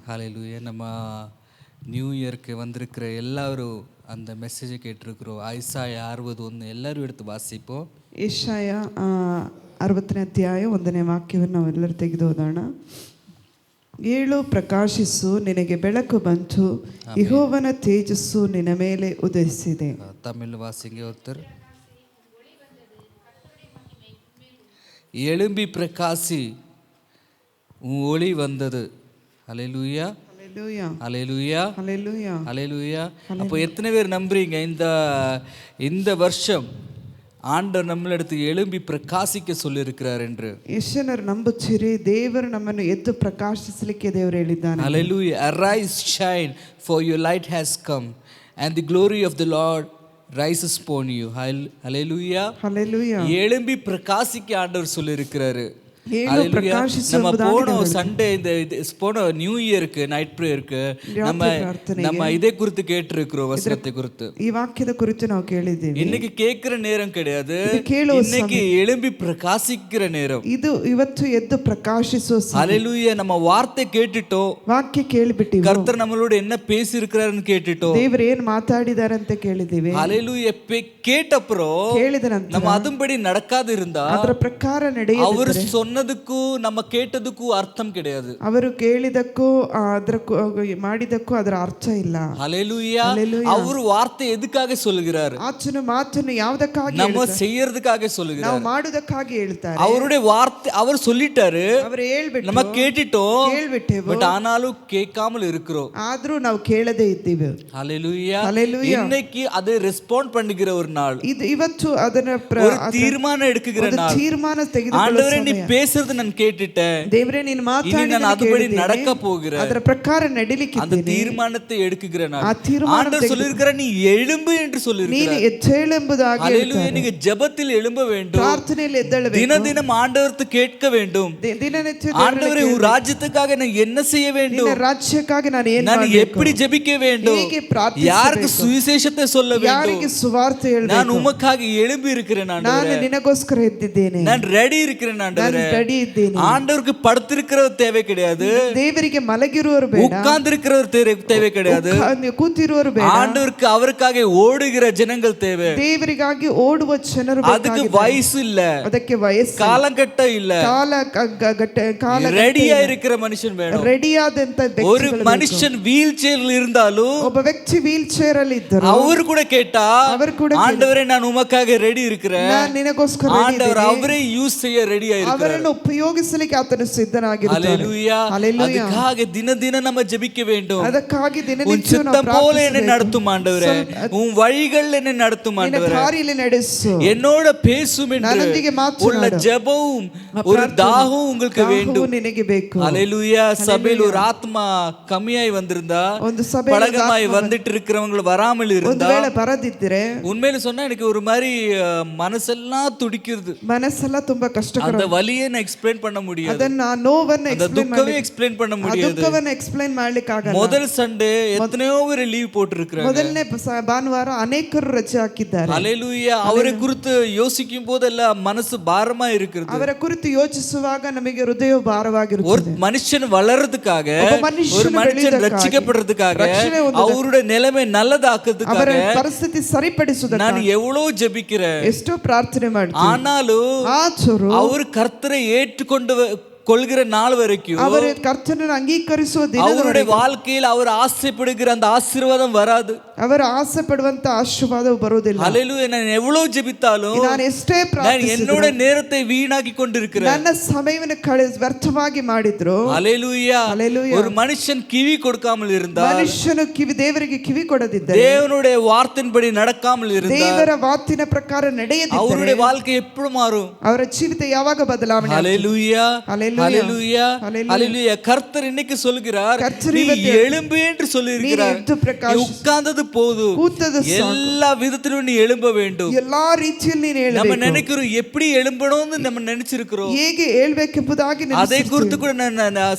ஹalleluya. நம்ம நியூ இயர்க்கு வந்திருக்கிற எல்லாரும் அந்த மெசேஜை கேட்டிருக்கிறோம். ஐசாயா 61 ಎಲ್ಲರೂ எடுத்து வாசிப்போம். ಯೆಶಾಯ 60ನೇ ಅಧ್ಯಾಯ 1ನೇ ವಾಕ್ಯವನ್ನು ನಾವೆಲ್ಲರೂ ತೆಗೆದು ಓದೋಣ. ಏಳು ಪ್ರಕಾಶಿಸು, ನಿನಗೆ ಬೆಳಕು ಬಂತು, ಯೆಹೋವನ ತೇಜಸ್ಸು ನಿನ್ನ ಮೇಲೆ ಉದಯಿಸಿದೆ. தமிழ் வாசிங்க ஒருத்தர். எழும்பி பிரகாசி, உன் ஒளி வந்தது. ஹalleluya, ஹalleluya, ஹalleluya, ஹalleluya, ஹalleluya. அப்போ எத்தனை பேர் நம்புறீங்க இந்த வருஷம் ஆண்டவர் நம்மளிடத்து எழும்பி பிரகாசிக்க சொல்லியிருக்கிறார் என்று? ಎಷ್ಟು ಜನರು ನಂಬುತ್ತೀರಿ? ದೇವರು ನಮ್ಮನ್ನು ಎದ್ದು ಪ್ರಕಾಶಿಸಲಿಕ್ಕೆ ದೇವರು ಹೇಳಿದ್ದಾನೆ. Hallelujah. Arise, shine, for your light has come, and the glory of the Lord rises upon you. Hallelujah. Hallelujah. எழும்பி பிரகாசிக்க ஆண்டவர் சொல்லியிருக்கிறாரு. நம்ம போனோம் சண்டே, இந்த போன நியூ இயருக்கு நைட் பிரேயருக்கு நம்ம இதே குறித்து கேட்டிருக்கிறோம், வசனத்தை குறித்து. ಈ ವಾಕ್ಯದ ಕುರಿತು ನಾವು ಕೇಳಿದ್ದೀವಿ. இன்னைக்கு கேட்கிற நேரம் கிடையாது, இன்னைக்கு எழும்பி பிரகாசிக்கிற நேரம். ಇದು ಇವತ್ತು ಎದ್ದು ಪ್ರಕಾಶಿಸುವ ಸಮಯ. ஹalleluya. நம்ம வார்த்தை கேட்டுட்டோம், ವಾಕ್ಯ ಕೇಳಿಬಿಟ್ಟಿವಿ. கர்த்தர் நம்மளோட என்ன பேசி இருக்கிறாருன்னு கேட்டுட்டோம், ದೇವರು ಏನು ಮಾತಾಡಿದ್ದಾರೆ ಅಂತ ಕೇಳಿದ್ದೀವಿ. ஹalleluya. கேட்டப்புறம் ಕೇಳಿದ ನಂತರ நம்ம அதுபடி நடக்காது இருந்தா ಅದರ ಪ್ರಕಾರ ನಡೆಯದಿದ್ದರೆ அவர் சொன்னதுக்கு நம்ம கேட்டதுக்கு அர்த்தம் கிடையாது. ಅವರು ಕೇಳಿದಕ್ಕೂ ಅದಕ್ಕೂ ಮಾಡಿದಕ್ಕೂ ಅದರ ಅರ್ಥ ಇಲ್ಲ. ஹalleluya. அவர் வார்த்தை எதுக்காக சொல்கிறார்? ಆತನ ಮಾತನ್ನು ಯಾವುದಕ್ಕಾಗಿ? நம்ம செய்யறதுக்காக சொல்கிறார், ನಾವು ಮಾಡುವುದಕ್ಕಾಗಿ ಹೇಳ್ತಾರೆ. அவருடைய வார்த்தை அவர் சொல்லிட்டாரு, ಅವರು ಹೇಳ್ಬಿಟ್ಟು நம்ம கேட்டிட்டோம், ಕೇಳ್ಬಿಟ್ಟೆವು, பட் ஆனாலும் கேட்காமல் இருக்கிறோம். ಆದ್ರೂ ನಾವು ಕೇಳದೇ ಇದ್ದೀವಿ. ஹalleluya. ஹalleluya. இன்னைக்கு அதை ரெஸ்பாண்ட் பண்ணுகிற ஒரு நாள், ಇದು ಇವತ್ತು ಅದನ್ನ ஒரு தீர்மானம் எடுக்குகிற நாள். ತೀರ್ಮಾನ ತೆಗೆದುಕೊಳ್ಳುವ ஆண்டவரே, நீ ಸಮಯ. பேசுறது நான் கேட்டுட்டேன், ದೇವರೇ ನೀನು ಮಾತಾಡಿದ நான் அதுபடி நடக்க போகிறேன், ಅದರ ಪ್ರಕಾರ ನಡಿಲಿಕ್ಕೆ அந்த தீர்மானத்தை எடுக்குகிற நாள். ಆ ತೀರ್ಮಾನ ஆண்டவர் சொல்லிருக்கிறார், நீ எழும்பு என்று ನೀನು சொல்லிருக்கிறார். ಎದ್ದೇಳೆಂಬುದಾಗಿ ஹalleluya. நீங்க ஜெபத்தில் எழும்ப வேண்டும், ಪ್ರಾರ್ಥನೆಯಲ್ಲಿ ಎದ್ದೇಳಬೇಕು, தினதினம் ஆண்டவர்த்து கேட்க வேண்டும். ದಿನನಿತ್ಯ ஆண்டவரே, உன் ராஜ்யத்துக்காக நான் என்ன செய்ய வேண்டும், ನಿನ್ನ ರಾಜ್ಯಕ್ಕಾಗಿ ನಾನು ಏನು நான் ಮಾಡಬೇಕು, எப்படி ஜெபிக்க வேண்டும், ಹೇಗೆ ಪ್ರಾರ್ಥಿಸಬೇಕು, யாருக்கு சுவிசேஷத்தை சொல்ல வேண்டும், ಯಾರಿಗೆ ಸುವಾರ್ತೆ நான் ಹೇಳಬೇಕು. உமக்காக எழும்பி இருக்கிறேன் ನಾನು ஆண்டவரே, ನಿನಗೋಸ್ಕರ ಎದ್ದಿದ್ದೇನೆ, நான் ரெடி இருக்கிறேன் ನಾನು ஆண்டவரே. ರೆಡಿ ಇದ್ದೇನೆ. ஆண்டவருக்கு படுத்திருக்கிறது தேவை கிடையாது, ದೇವರಿಗೆ ಮಲಗಿರುವರು ಬೇಡ, உட்கார்ந்து இருக்கிறவர் தேவை கிடையாது. ಕೂತಿರುವರು ಬೇಡ, ஆண்டவருக்கு அவருக்காக ஓடுகிற ஜனங்கள் தேவை. ದೇವರಿಗಾಗಿ ಓಡುವ ಜನರು அதுக்கு ಬೇಕಾಗಿದ್ದಾರೆ. வயசு இல்ல, ಅದಕ್ಕೆ ವಯಸ್ಸು காலங்கட்ட இல்ல, ಕಾಲ ரெடியா இருக்கிற மனுஷன் வேணும். ರೆಡಿಯಾದಂತ ஒரு மனுஷன் வீல் சேர்ல இருந்தாலும் ಒಬ್ಬ ವ್ಯಕ್ತಿ ವೀಲ್ ಚೇರ್ ಅಲ್ಲಿ ಇದ್ದರು, அவரு கூட கேட்டா, அவர் கூட ஆண்டவரே நான் உமக்காக ரெடி இருக்கிறேன், ನಾನು ನಿನಗೋಸ್ಕರ ஆண்டவர் அவரே யூஸ் செய்ய ரெடியா இருக்கிறார். ಅವರನ್ನು ಉಪಯೋಗಿಸಲಿಕ್ಕೆ ಆತನು ಸಿದ್ಧನಾಗಿರುತ್ತಾನೆ. ஹalleluya. ஹalleluya. அதுக்காக தின நம்ம ஜெபிக்க வேண்டும். ಅದಕ್ಕಾಗಿ உன் ದಿನನಿತ್ಯ ನಾವು சித்தம் போல என்னை ಪ್ರಾರ್ಥಿಸಬೇಕು. நடத்தும் ஆண்டவரே, உன் வழிகள் என்னை நடத்தும் ನಿನ್ನ ஆண்டவரே, ದಾರಿಯಲ್ಲಿ ನಡೆಸು, என்னோட பேசும் என்று ನನ್ನೊಂದಿಗೆ ಮಾತನಾಡು. உள்ள ஜெபமும் ஒரு தாகம் உங்களுக்கு வேண்டும். ನಿನಗೆ ಬೇಕು. ஹalleluya. சபையில் ஒரு ஆத்மா கம்மியாய் வந்திருந்தா, ಒಂದು ಸಭೆ பழகமாய் வந்துட்டு இருக்கிறவங்க வராமல் ಒಂದು இருந்தா, ವೇಳೆ ಬರದಿದ್ದರೆ உண்மையில சொன்னா எனக்கு ஒரு மாதிரி மனசெல்லாம் துடிக்கிறது. ಮನಸ್ಸೆಲ್ಲ ತುಂಬಾ ಕಷ್ಟಕರ. அந்த வலியை நான் எக்ஸ்பிளைன் பண்ண முடியாது, ಅದನ್ನ ನೋವನ್ನು அந்த துக்கவே எக்ஸ்பிளைன் பண்ண முடியாது. ದುಃಖವನ್ನು ಎಕ್ಸ್ಪ್ಲೈನ್ ಮಾಡ್ಲಿಕ್ಕೆ ಆಗಲ್ಲ. முதல் சண்டே எத்தனையோ பேர் லீவ் போட்டுருக்காங்க. ಮೊದಲನೇ ಭಾನುವಾರ ಅನೇಕರು ರಜೆ ಹಾಕಿದ್ದಾರೆ. ஹalleluya. அவரை குறித்து யோசிக்கும் போதெல்லாம் மனசு பாரமா இருக்கிறது. ಅವರ ಕುರಿತು ಯೋಚಿಸುವಾಗ ನಮಗೆ ಹೃದಯ ಭಾರವಾಗಿರುತ್ತದೆ. ஒரு மனுஷன் வளர்றதுக்காக, ஒரு மனுஷன் ಬೆಳೆಯುವುದಕ್ಕಾಗಿ, ரட்சிக்கப்படுறதுக்காக, ರಕ್ಷಣೆ அவருடைய நிலைமை நல்லதாக்குறதுக்காக ಅವರ ಪರಿಸ್ಥಿತಿ ಸರಿಪಡಿಸುವುದಕ್ಕೆ நான் எவ்வளவு ஜெபிக்கிறேன். ಎಷ್ಟೋ ಪ್ರಾರ್ಥನೆ ಮಾಡ್ತೀನಿ. ஆனாலும் ಆದರೂ அவர் கர்த்தரை ஏற்றுக்கொண்டு கொள்கிற நாள் வரைக்கும், ಅವರು ಕರ್ತನನ್ನು ಅಂಗೀಕರಿಸುವ அவருடைய ದಿನದವರೆಗೆ வாழ்க்கையில் அவர் ஆசைப்படுகிற அந்த ஆசீர்வாதம் வராது. ಅವರು ಆಸೆ ಪಡುವಂತ ಆಶೀರ್ವಾದವು ಬರುವುದಿಲ್ಲ. ஹalleluya. நான் எவ்வளவு ஜெபித்தாலும், ನಾನು ಎಷ್ಟೇ நான் ಪ್ರಾರ್ಥಿಸಿದರೂ, என்னோட நேரத்தை வீணாக்கி கொண்டிருக்கிறேன். ನನ್ನ ಸಮಯವನ್ನು ವ್ಯರ್ಥವಾಗಿ ಮಾಡಿದ್ರು. ஹalleluya. ஹalleluya. ஒரு மனுஷன் கிவி கொடுக்காமல் இருந்தால், ಮನುಷ್ಯನು ದೇವರಿಗೆ ಕಿವಿ ಕೊಡದಿದ್ದರೆ, தேவனுடைய வார்த்தையின்படி நடக்காமல் இருந்தால், ದೇವರ ವಾಕ್ಯನ ಪ್ರಕಾರ ನಡೆಯದಿದ್ದರೆ, அவருடைய வாழ்க்கை எப்படி மாறும்? ಅವರ ಜೀವಿತ ಯಾವಾಗ ಬದಲಾವಣೆ? ஹalleluya. ஹalleluya. ஹalleluya. ஹalleluya. ஹalleluya. கர்த்தர் இன்னைக்கு சொல்கிறார், நீ எழும்பு என்று சொல்லி இருக்கிறார். நீ உட்கார்ந்தது போதும், ಕೂತದು எல்லா விதத்திலும் நீ எழும்ப வேண்டும். ಎಲ್ಲಾ ರೀತಿಯಲ್ಲಿ ನೀನು நம்ம ಹೇಳಬೇಕು. நினைக்கிறோம் எப்படி எழும்பணும்னு நம்ம நினைச்சிருக்கிறோம். ಹೇಗೆ ಹೇಳ್ಬೇಕೆಂಬುದಾಗಿ அதை குறித்து கூட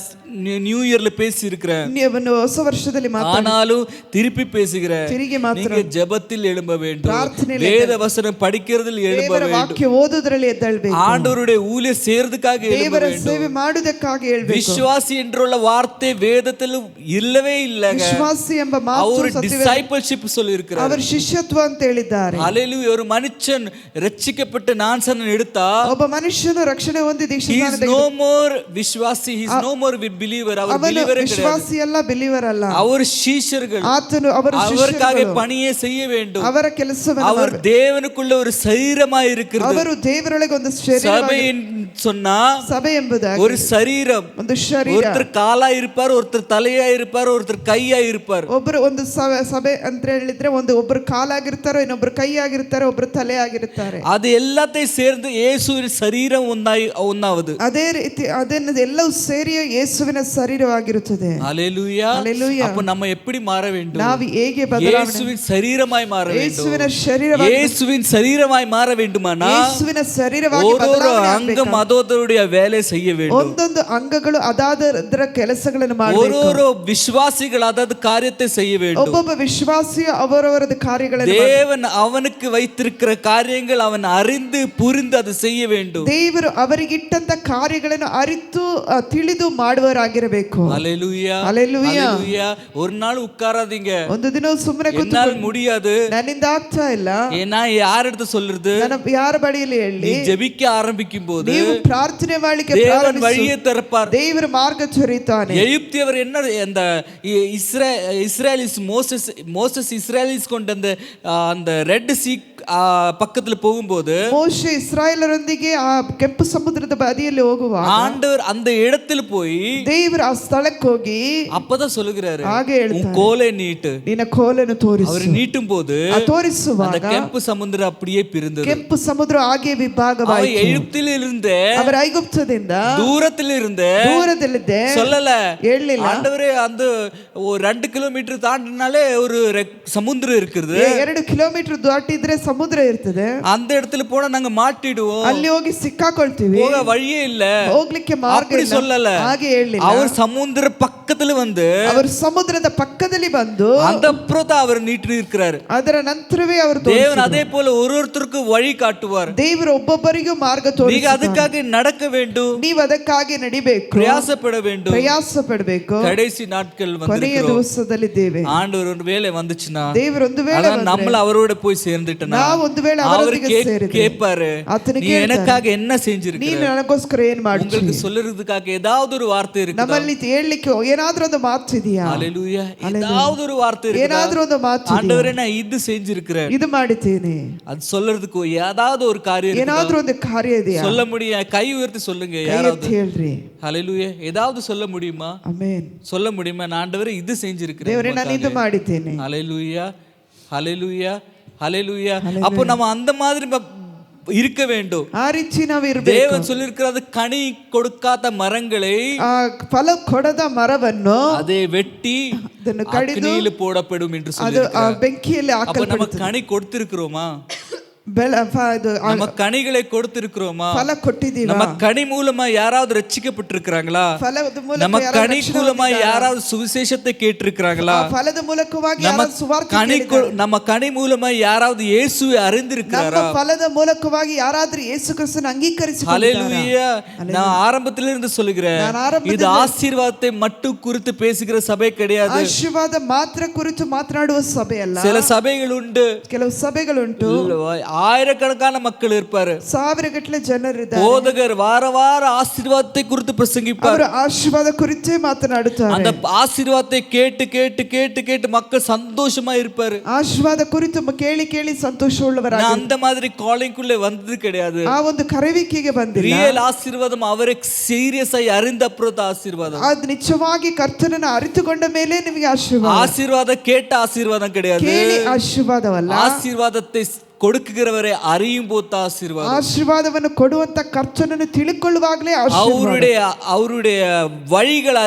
நியூ இயர்ல பேசி இருக்கிறேன், ನೀವು ಹೊಸ ವರ್ಷದಲ್ಲಿ ஆனாலும் திருப்பி பேசுகிறேன். ತಿರುಗಿ ಮಾತ್ರ நீங்க ஜெபத்தில் எழும்ப வேண்டும், ಪ್ರಾರ್ಥನೆಯಲ್ಲಿ வேத வசனம் படிக்கிறதில் எழும்ப ದೇವರ வேண்டும், ವಾಕ್ಯ ಓದುವುದರಲ್ಲಿ ಎದ್ದೇಳಬೇಕು, ஆண்டவருடைய ஊழிய செய்யறதுக்காக எழும்ப ದೇವರ வேண்டும். ಸೇವೆ ಮಾಡುವುದಕ್ಕಾಗಿ ಹೇಳಬೇಕು. விசுவாசி என்றுள்ள வார்த்தை வேதத்தில் இல்லவே இல்லங்க. ವಿಶ್ವಾಸಿ ಎಂಬ ಮಾತು அவர் டிசைபிள்ஷிப் சொல்லி இருக்கிறார். அவர் ಶಿಷ್ಯತ್ವ ಅಂತ ಹೇಳಿದ್ದಾರೆ. ஹalleluya. ஒரு மனுஷன் ரட்சிக்கப்பட்ட நான்சன் எடுத்தா ಒಬ್ಬ ಮನುಷ್ಯನು ರಕ್ಷಣೆ ಹೊಂದಿ he is no more விசுவாசி, he is no more believer. Our believer கிடையாது, ವಿಶ್ವಾಸಿ ಅಲ್ಲ, ಬಿಲೀವರ್ ಅಲ್ಲ. அவர் சீஷர்கள், ಆತನು ಅವರ அவருக்காக பணியை செய்ய வேண்டும். ಅವರ ಕೆಲಸವನ್ನು அவர் தேவனுக்குள்ள ஒரு சரீரமாய் இருக்கிறது. ಅವರು ದೇವರೊಳಗೆ ಒಂದು ಶರೀರ, சபை சொன்னா ಸಭೆ ಎಂಬುದಾಗಿ ஒரு சரீரம், ಒಂದು ಶರೀರ. ஒருத்தர் காலா இருப்பார், ஒருத்தர் தலையா இருப்பார், ஒருத்தர் கையா இருப்பார். ಒಬ್ಬರು ಒಂದು ಸಭೆ ಅಂತ ಹೇಳಿದ್ರೆ ಒಬ್ಬರು ಕಾಲಾಗಿರ್ತಾರೆ, ಇನ್ನೊಬ್ರು ಕೈ ಆಗಿರ್ತಾರೆ, ಒಬ್ರು ತಲೆ ಆಗಿರ್ತಾರೆ. அது எல்லாத்தையும் சேர்ந்து இயேசுவின் சரீரம் ஒன்னாவது. ಅದೇ ರೀತಿ ಎಲ್ಲವೂ ಸೇರಿ ಯೇಸುವಿನ ಶರೀರವಾಗಿರುತ್ತದೆ. ஹalleluya. ஹalleluya. அப்ப நம்ம எப்படி மாற வேண்டும்? ನಾವು ಹೇಗೆ ಬದಲಾವಣೆ, இயேசுவின் சரீரமாய் மாற வேண்டும். ಯೇಸುವಿನ ಶರೀರವಾಗಿ, இயேசுவின் சரீரமாய் மாற வேண்டுமானா ಯೇಸುವಿನ ಶರೀರವಾಗಿ ஒரு அங்கம் அதோடைய வேலை செய்ய வேண்டும். ಒಂದೊಂದು ಅಂಗಗಳು ಅದಾದರ ಕೆಲಸಗಳನ್ನು ಮಾಡಬೇಕು. ஒரு விசுவாசிகள் அதாவது காரியத்தை செய்ய வேண்டும். ಒಬ್ಬೊಬ್ಬ ವಿಶ್ವಾಸಿ ಅವರವರದು ಕಾರ್ಯಗಳನ್ನು, தேவன் அவனுக்கு வைத்திருக்கிற காரியங்கள் அவன் அறிந்து புரிந்து அதை செய்ய வேண்டும். ದೇವರು ಅವರಿಗಿಟ್ಟಂತ ಕಾರ್ಯಗಳನ್ನು ಅರಿತು ತಿಳಿದು ಮಾಡುವವರಾಗಿರಬೇಕು. ஹalleluya. ஹalleluya. ஹalleluya. ஒரு நாள் உட்காராதீங்க, ಒಂದು ದಿನ ಸುಮ್ಮನೆ என்னால் முடியாது, ನನ್ನಿಂದ ಆಗ್ತಾ ಇಲ್ಲ, ஏன்னா யார் எடுத்து சொல்றது, ನಾನು ಯಾರ ಬಳಿಯಲ್ಲಿ ಹೇಳಿ, நீ ஜெபிக்க ஆரம்பிக்கும் போது ನೀವು ಪ್ರಾರ್ಥನೆ ಮಾಡಲಿಕ್ಕೆ தேவன் வழியை திறப்பார், ದೇವರು ಮಾರ್ಗ ಚೊರಿತಾನೆ. எகிப்தியவர் என்ன அந்த இஸ்ரேலிஸ் மோசஸ் இஸ்ரேலிஸ் கொண்ட அந்த ரெட் சீ பக்கத்துல போகும்போது, மோசே இஸ்ராயேலரೊಂದಿಗೆ ಆ ಕೆಂಪು ಸಮುದ್ರದ ಬದಿಯಲ್ಲಿ ಹೋಗುವಾಗ ஆண்டவர் அந்த இடத்துல போய் ದೇವರು ಆ ಸ್ಥಳಕ್ಕೆ ಹೋಗಿ அப்பதான் சொல்லுகிறாரு, ಹಾಗೆ ಹೇಳ್ತಾರೆ, உன் கோலை நீட்டு. ನಿನ್ನ ಕೋಲನ್ನು ತೋರಿಸು. அவர் நீட்டும் போது ತೋರಿಸುವಾಗ அந்த ಕೆಂಪು சமுத்திரம் அப்படியே பிரிந்தது. ಕೆಂಪು ಸಮುದ್ರ ಹಾಗೆ ವಿಭಾಗವಾಯಿತು. எகிப்தில் இருந்து, ಅವರ ಐಗುಪ್ತದಿಂದ தூரத்தில் இருந்து ದೂರದಲ್ಲಿದ್ದೆ சொல்லல, ಹೇಳಲಿಲ್ಲ. ஆண்டவரே அந்த 2 கிலோமீட்டர் தாண்டினாலே ஒரு சமுத்திரம் இருக்குது, 2 ಕಿಲೋಮೀಟರ್ ದಾಟಿದ್ರೆ ಸಮುದ್ರ ಇರ್ತದೆ, அந்த இடத்துல போனா நாங்க மாட்டிடுவோம், ಅಲ್ಲಿ ಹೋಗಿ ಸಿಕ್ಕಾಕೊಳ್ತೀವಿ, போக வழியே இல்ல, ಹೋಗ್ಲಿಕ್ಕೆ ಮಾರ್ಗ அப்படி ಇಲ್ಲ. சொல்லல, ಹಾಗೆ ಹೇಳಲಿಲ್ಲ. அவர் சமுத்திர பக்கத்துல வந்து, ಅವರು ಸಮುದ್ರದ ಪಕ್ಕದಲ್ಲಿ ಬಂದು அந்த அப்புறம் தான் அவர் நீட்டி இருக்கிறாரு. ಅದರ ನಂತರವೇ ಅವರು தேவன் அதே போல ஒருத்தருக்கு வழி காட்டுவார். ದೇವರು ಒಬ್ಬೊಬ್ಬರಿಗೂ ಮಾರ್ಗ நீங்க ತೋರಿಸುತ್ತಾರೆ. அதுக்காக நடக்க வேண்டும், ನೀವು ಅದಕ್ಕಾಗಿ ನಡಿಬೇಕು, பிரயாசப்பட வேண்டும். ಪ್ರಯಾಸ ಪಡಬೇಕು. கடைசி நாட்கள் ಕೊನೆಯ வந்திருக்கிறோம். ದಿವಸದಲ್ಲಿದ್ದೇವೆ. ஆண்டவர் ஒரு வேளை வந்துச்சுன்னா, ದೇವರು ಒಂದು ವೇಳೆ அதான் நம்மள அவரோட போய் சேர்ந்துட்டனா, ನಾವು ಒಂದು ವೇಳೆ அவர் ಅವರೊಂದಿಗೆ ಸೇರಿದ್ರೆ கேட்பாரு, ಆತನಿಗೆ நீ ಹೇಳ್ತಾರೆ, எனக்காக என்ன செஞ்சிருக்க, ನೀನು ನನಗೋಸ್ಕರ ಏನ್ உங்களுக்கு ಮಾಡ್ತೀವಿ, சொல்றதுக்காக ஏதாவது ஒரு வார்த்தை இருக்கு. ನಮ್ಮಲ್ಲಿ ಹೇಳಲಿಕ್ಕೆ ಏನಾದ್ರೂ ಒಂದು ಮಾತು ಇದೆಯಾ, ஹalleluya. ஏதாவது ஒரு வார்த்தை இருக்கு, ಏನಾದ್ರೂ ಒಂದು ಮಾತು, ஆண்டவரே நான் இது செஞ்சிருக்கிறேன், ಇದು ಮಾಡಿದ್ದೇನೆ, அது சொல்றதுக்கு ஏதாவது ஒரு காரியம் இருக்கு, ಏನಾದ್ರೂ ಒಂದು ಕಾರ್ಯ ಇದೆಯಾ, சொல்ல முடியும், கை உயர்த்தி சொல்லுங்க ಕೈ யாராவது. ಎತ್ತಿ ಹೇಳ್ರಿ. ஹalleluya. ஏதாவது சொல்ல முடியுமா, ಆಮೆನ್. சொல்ல முடியுமா, நான் ஆண்டவரே இது செஞ்சிருக்கிறேன், ದೇವರೇ ನಾನು ಇದು ಮಾಡಿದ್ದೇನೆ. ஹalleluya. ஹalleluya. ஹalleluya. அப்போ நம்ம அந்த மாதிரி இருக்க வேண்டும். ಆ ರೀತಿ ನಾವು ಇರಬೇಕು. தேவன் சொல்லிருக்கிறது, கனி கொடுக்காத மரங்களை, ಆ ಫಲ ಕೊಡದ ಮರವನ್ನು அதை வெட்டி ಅದನ್ನು ಕಡಿದು அக்னியில் போடப்படும் என்று ಅದು சொல்லிருக்கிறார். ಆ ಬೆಂಕಿಯಲ್ಲಿ அப்ப நம்ம ಹಾಕಲ್ಪಡುತ್ತದೆ. கனி கொடுத்திருக்கிறோமா, ಇದು நம்ம கனிகளை கொடுத்திருக்கிறோமா, ಫಲ ಕೊಟ್ಟಿದ್ದೀವಿ. நம்ம கனி மூலமா யாராவது ரட்சிக்கப்பட்டிருக்கிறாங்களா, ಫಲದ ಮೂಲಕ நம்ம ಯಾರಾದ್ರೂ கனி ರಕ್ಷಣೆ மூலமா ಹೊಂದಿದ್ದಾರಾ? யாராவது சுவிசேஷத்தை கேட்டிருக்கிறாங்களா, ಆ ಫಲದ ಮೂಲಕವಾಗಿ நம்ம ಯಾರಾದ್ರೂ ಸುವಾರ್ತೆ கனி ಕೇಳಿದ್ದಾರಾ? நம்ம கனி மூலமா யாராவது இயேசுவை அறிந்திருக்கிறாரா? ನಮ್ಮ ಫಲದ ಮೂಲಕವಾಗಿ ಯಾರಾದ್ರೂ ಯೇಸು ಕ್ರಿಸ್ತನ ಅಂಗೀಕರಿಸಿಕೊಂಡಿದ್ದಾರಾ? ஹalleluya. நான் ஆரம்பத்திலிருந்து இருந்து சொல்லுகிறேன், நான் ஆரம்பத்தில் இது ஆசீர்வாதத்தை மட்டும் குறித்து பேசுகிற சபை கிடையாது. ಆಶೀರ್ವಾದ ಮಾತ್ರ ಕುರಿತು ಮಾತನಾಡುವ ಸಭೆ ಅಲ್ಲ. சில சபைகள் உண்டு, ಕೆಲವು ಸಭೆಗಳುಂಟು, ஆயிரக்கணக்கான மக்கள் இருப்பாரு, ಸಾವಿರಗಟ್ಟಲೆ ಜನರಿದ್ದಾರೆ. போதகர் வார ஆசீர்வாதத்தை குறித்து பிரசங்கிப்பார், ಅವರು ಆಶೀರ್ವಾದ ಕುರಿತೇ ಮಾತನಾಡುತ್ತಾರೆ. அந்த ஆசீர்வாதத்தை கேட்டு கேட்டு கேட்டு கேட்டு மக்கள் சந்தோஷமா இருப்பாரு. ಆಶೀರ್ವಾದ ಕುರಿತು ಕೇಳಿ ಕೇಳಿ ಸಂತೋಷವುಳ್ಳವರಾಗಿ, நான் அந்த மாதிரி காலிங்குள்ளே வந்தது கிடையாது. ಆ ಒಂದು ಕರೆವಿಕೆಗೆ ಬಂದಿಲ್ಲ. ரியல் ஆசீர்வாதம் அவரை சீரியஸ் ஆಗಿ அறிந்த அப்புறம் ஆசீர்வாதம். ಅದು ನಿಜವಾಗಿ ಕರ್ತನನ್ನು ಅರಿತುಕೊಂಡ ಮೇಲೆ ನಿಮಗೆ ಆಶೀರ್ವಾದ. ஆசீர்வாதம் கேட்ட ஆசீர்வாதம் கிடையாது, ಕೇಳಿ ಆಶೀರ್ವಾದವಲ್ಲ. ஆசீர்வாதத்தை கொடுக்குகிறவரை அறியும் போது ஆசீர்வாதம். ಆಶೀರ್ವಾದವನ್ನು ಕೊಡುವಂತ ಖರ್ಚನ್ನು ತಿಳ್ಕೊಳ್ಳುವಾಗಲೇ ಆಶೀರ್ವಾದ. அவருடைய வழிகள்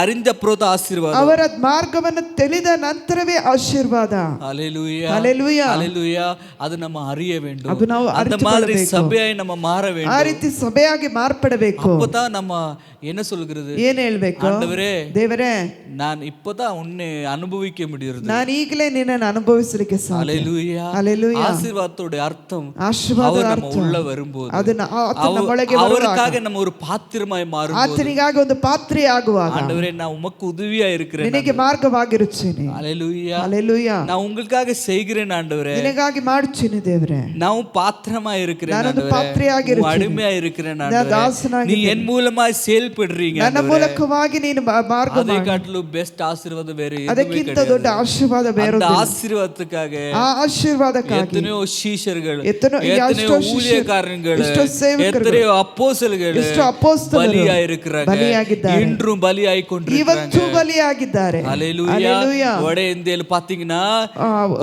அறிந்த பிறகு ஆசீர்வாதம். ಅವರ ಮಾರ್ಗವನ್ನು ತಿಳಿದ ನಂತರವೇ ಆಶೀರ್ವಾದ. ஹல்லேலூயா ஹல்லேலூயா ஹல்லேலூயா. அது நம்ம அறிய வேண்டும். ಅದು ನಾವು அந்த மாதிரி சபையாய் நம்ம மாற ಆ வேண்டும். ರೀತಿ ಸಭೆಯಾಗಿ ಮಾರ್ಪಡಬೇಕು. அப்பதான் நம்ம என்ன சொல்கிறது, ಏನ್ ಹೇಳ್ಬೇಕು, ஆண்டவரே ದೇವರೇ நான் இப்பதான் உன்னை அனுபவிக்க முடியுது, ನಾನು ಈಗಲೇ ನಿನ್ನನ್ನು ಅನುಭವಿಸಲಿಕ್ಕೆ ಸಾಧ್ಯ. ஹல்லேலூயா ஹல்லேலூயா. ஆசீர்வாதத்தோட அர்த்தம் ಆಶೀರ್ವಾದ அவர் நம்ம ಅರ್ಥ உள்ள வரும்போது ನಮ್ಮೊಳಗೆ அவருக்காக நம்ம ஒரு பாத்திரமாய் மாறும்போது, ಆತನಿಗಾಗಿ ಒಂದು ಪಾತ್ರೆ ಆಗುವಾಗ ஆண்டவரே நான் உமக்கு உதவியா இருக்கிறேன், ನಿನಗೆ ಮಾರ್ಗವಾಗಿರುತ್ತೇನೆ. ஹல்லேலூயா ಹಲ್ಲೆಲೂಯಾ. நான் உங்களுக்காக செய்கிறேன் ஆண்டவரே, ನಿನಗಾಗಿ ಮಾಡುತ್ತೇನೆ ದೇವರೇ. நான் பாத்திரமா இருக்கிறேன் ನಾನೊಂದು ஆண்டவரே, ಪಾತ್ರೆಯಾಗಿರುತ್ತೇನೆ. அடிமையா இருக்கிறேன் ನಾನು ஆண்டவரே, ದಾಸನಾಗಿ நீ என் மூலமா செயல்படுறீங்க ನನ್ನ ஆண்டவரே. ಮೂಲಕವಾಗಿ ನೀನು ಮಾರ್ಗ அதை காட்டிலும் பெஸ்ட் ஆசீர்வாதம் வேற எதுவுமே ಅದಕ್ಕಿಂತ கிடையாது. ದೊಡ್ಡ ಆಶೀರ್ವಾದ ಬೇರೆ அந்த ஆசீர்வாதத்துக்காக ಆ ಆಶೀರ್ವಾದಕ್ಕಾಗಿ எத்தனையோ சீஷர்கள், எத்தனையோ எத்தனையோ ஊழியக்காரர்கள், ಎಷ್ಟೋ ಸೇವಕರು, எத்தனையோ அப்போஸ்தலர்கள் ಎಷ್ಟೋ ಅಪೊಸ್ತಲರು பலியாயிருக்கிறாங்க, ಬಲಿಯಾಗಿದ್ದಾರೆ. இன்றும் பலியாய் கொண்டிருக்கிறாங்க. ಇವತ್ತು ಬಲಿಯಾಗಿದ್ದಾರೆ. ஹல்லேலூயா. ಹಲ್ಲೆಲೂಯಾ. வட இந்தியால பாத்தீங்கன்னா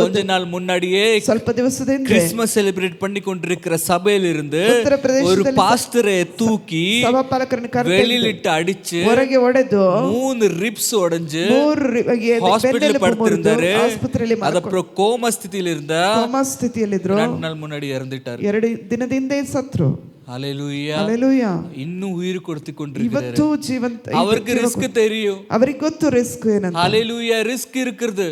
கொஞ்ச நாள் முன்னாடியே ಸ್ವಲ್ಪ ದಿವಸದಿಂದ கிறிஸ்மஸ் செலிப்ரேட் பண்ணி கொண்டிருக்கிற சபையில இருந்து ಉತ್ತರ ಪ್ರದೇಶದಲ್ಲಿ ஒரு பாஸ்டரை தூக்கி ಸಭಾಪಾಲಕರನ್ನು ಕರೆದು வெளியிலிட்டு அடிச்சு ಹೊರಗೆ ಹೊಡೆದು 3 ರಿಬ್ಸ್ உடைஞ்சு 3 ஹாஸ்பிடல்ல படுத்திருந்தாரு. ಆಸ್ಪತ್ರೆಯಲ್ಲಿ அப்புறம் கோமா ஸ்திதியில இருந்த ಕೋಮಾ ಸ್ಥಿತಿಯಲ್ಲಿದ್ರು. 2 ನಾள் முன்னாடி இறந்துட்டாரு. 2 ದಿನದಿಂದ ಸತ್ರು. ஹல்லேலூயா. ಹಲ್ಲೆಲೂಯಾ. இன்னும் உயிர் கொடுத்து கொண்டிருக்கிறாரு. ಇವತ್ತು ಜೀವಂತ. அவருக்கு ரிஸ்க் தெரியும். ಅವರಿಗೆ ಗೊತ್ತು ರಿಸ್ಕ್ ಏನಂತ. ஹல்லேலூயா. ரிஸ்க் இருக்குது.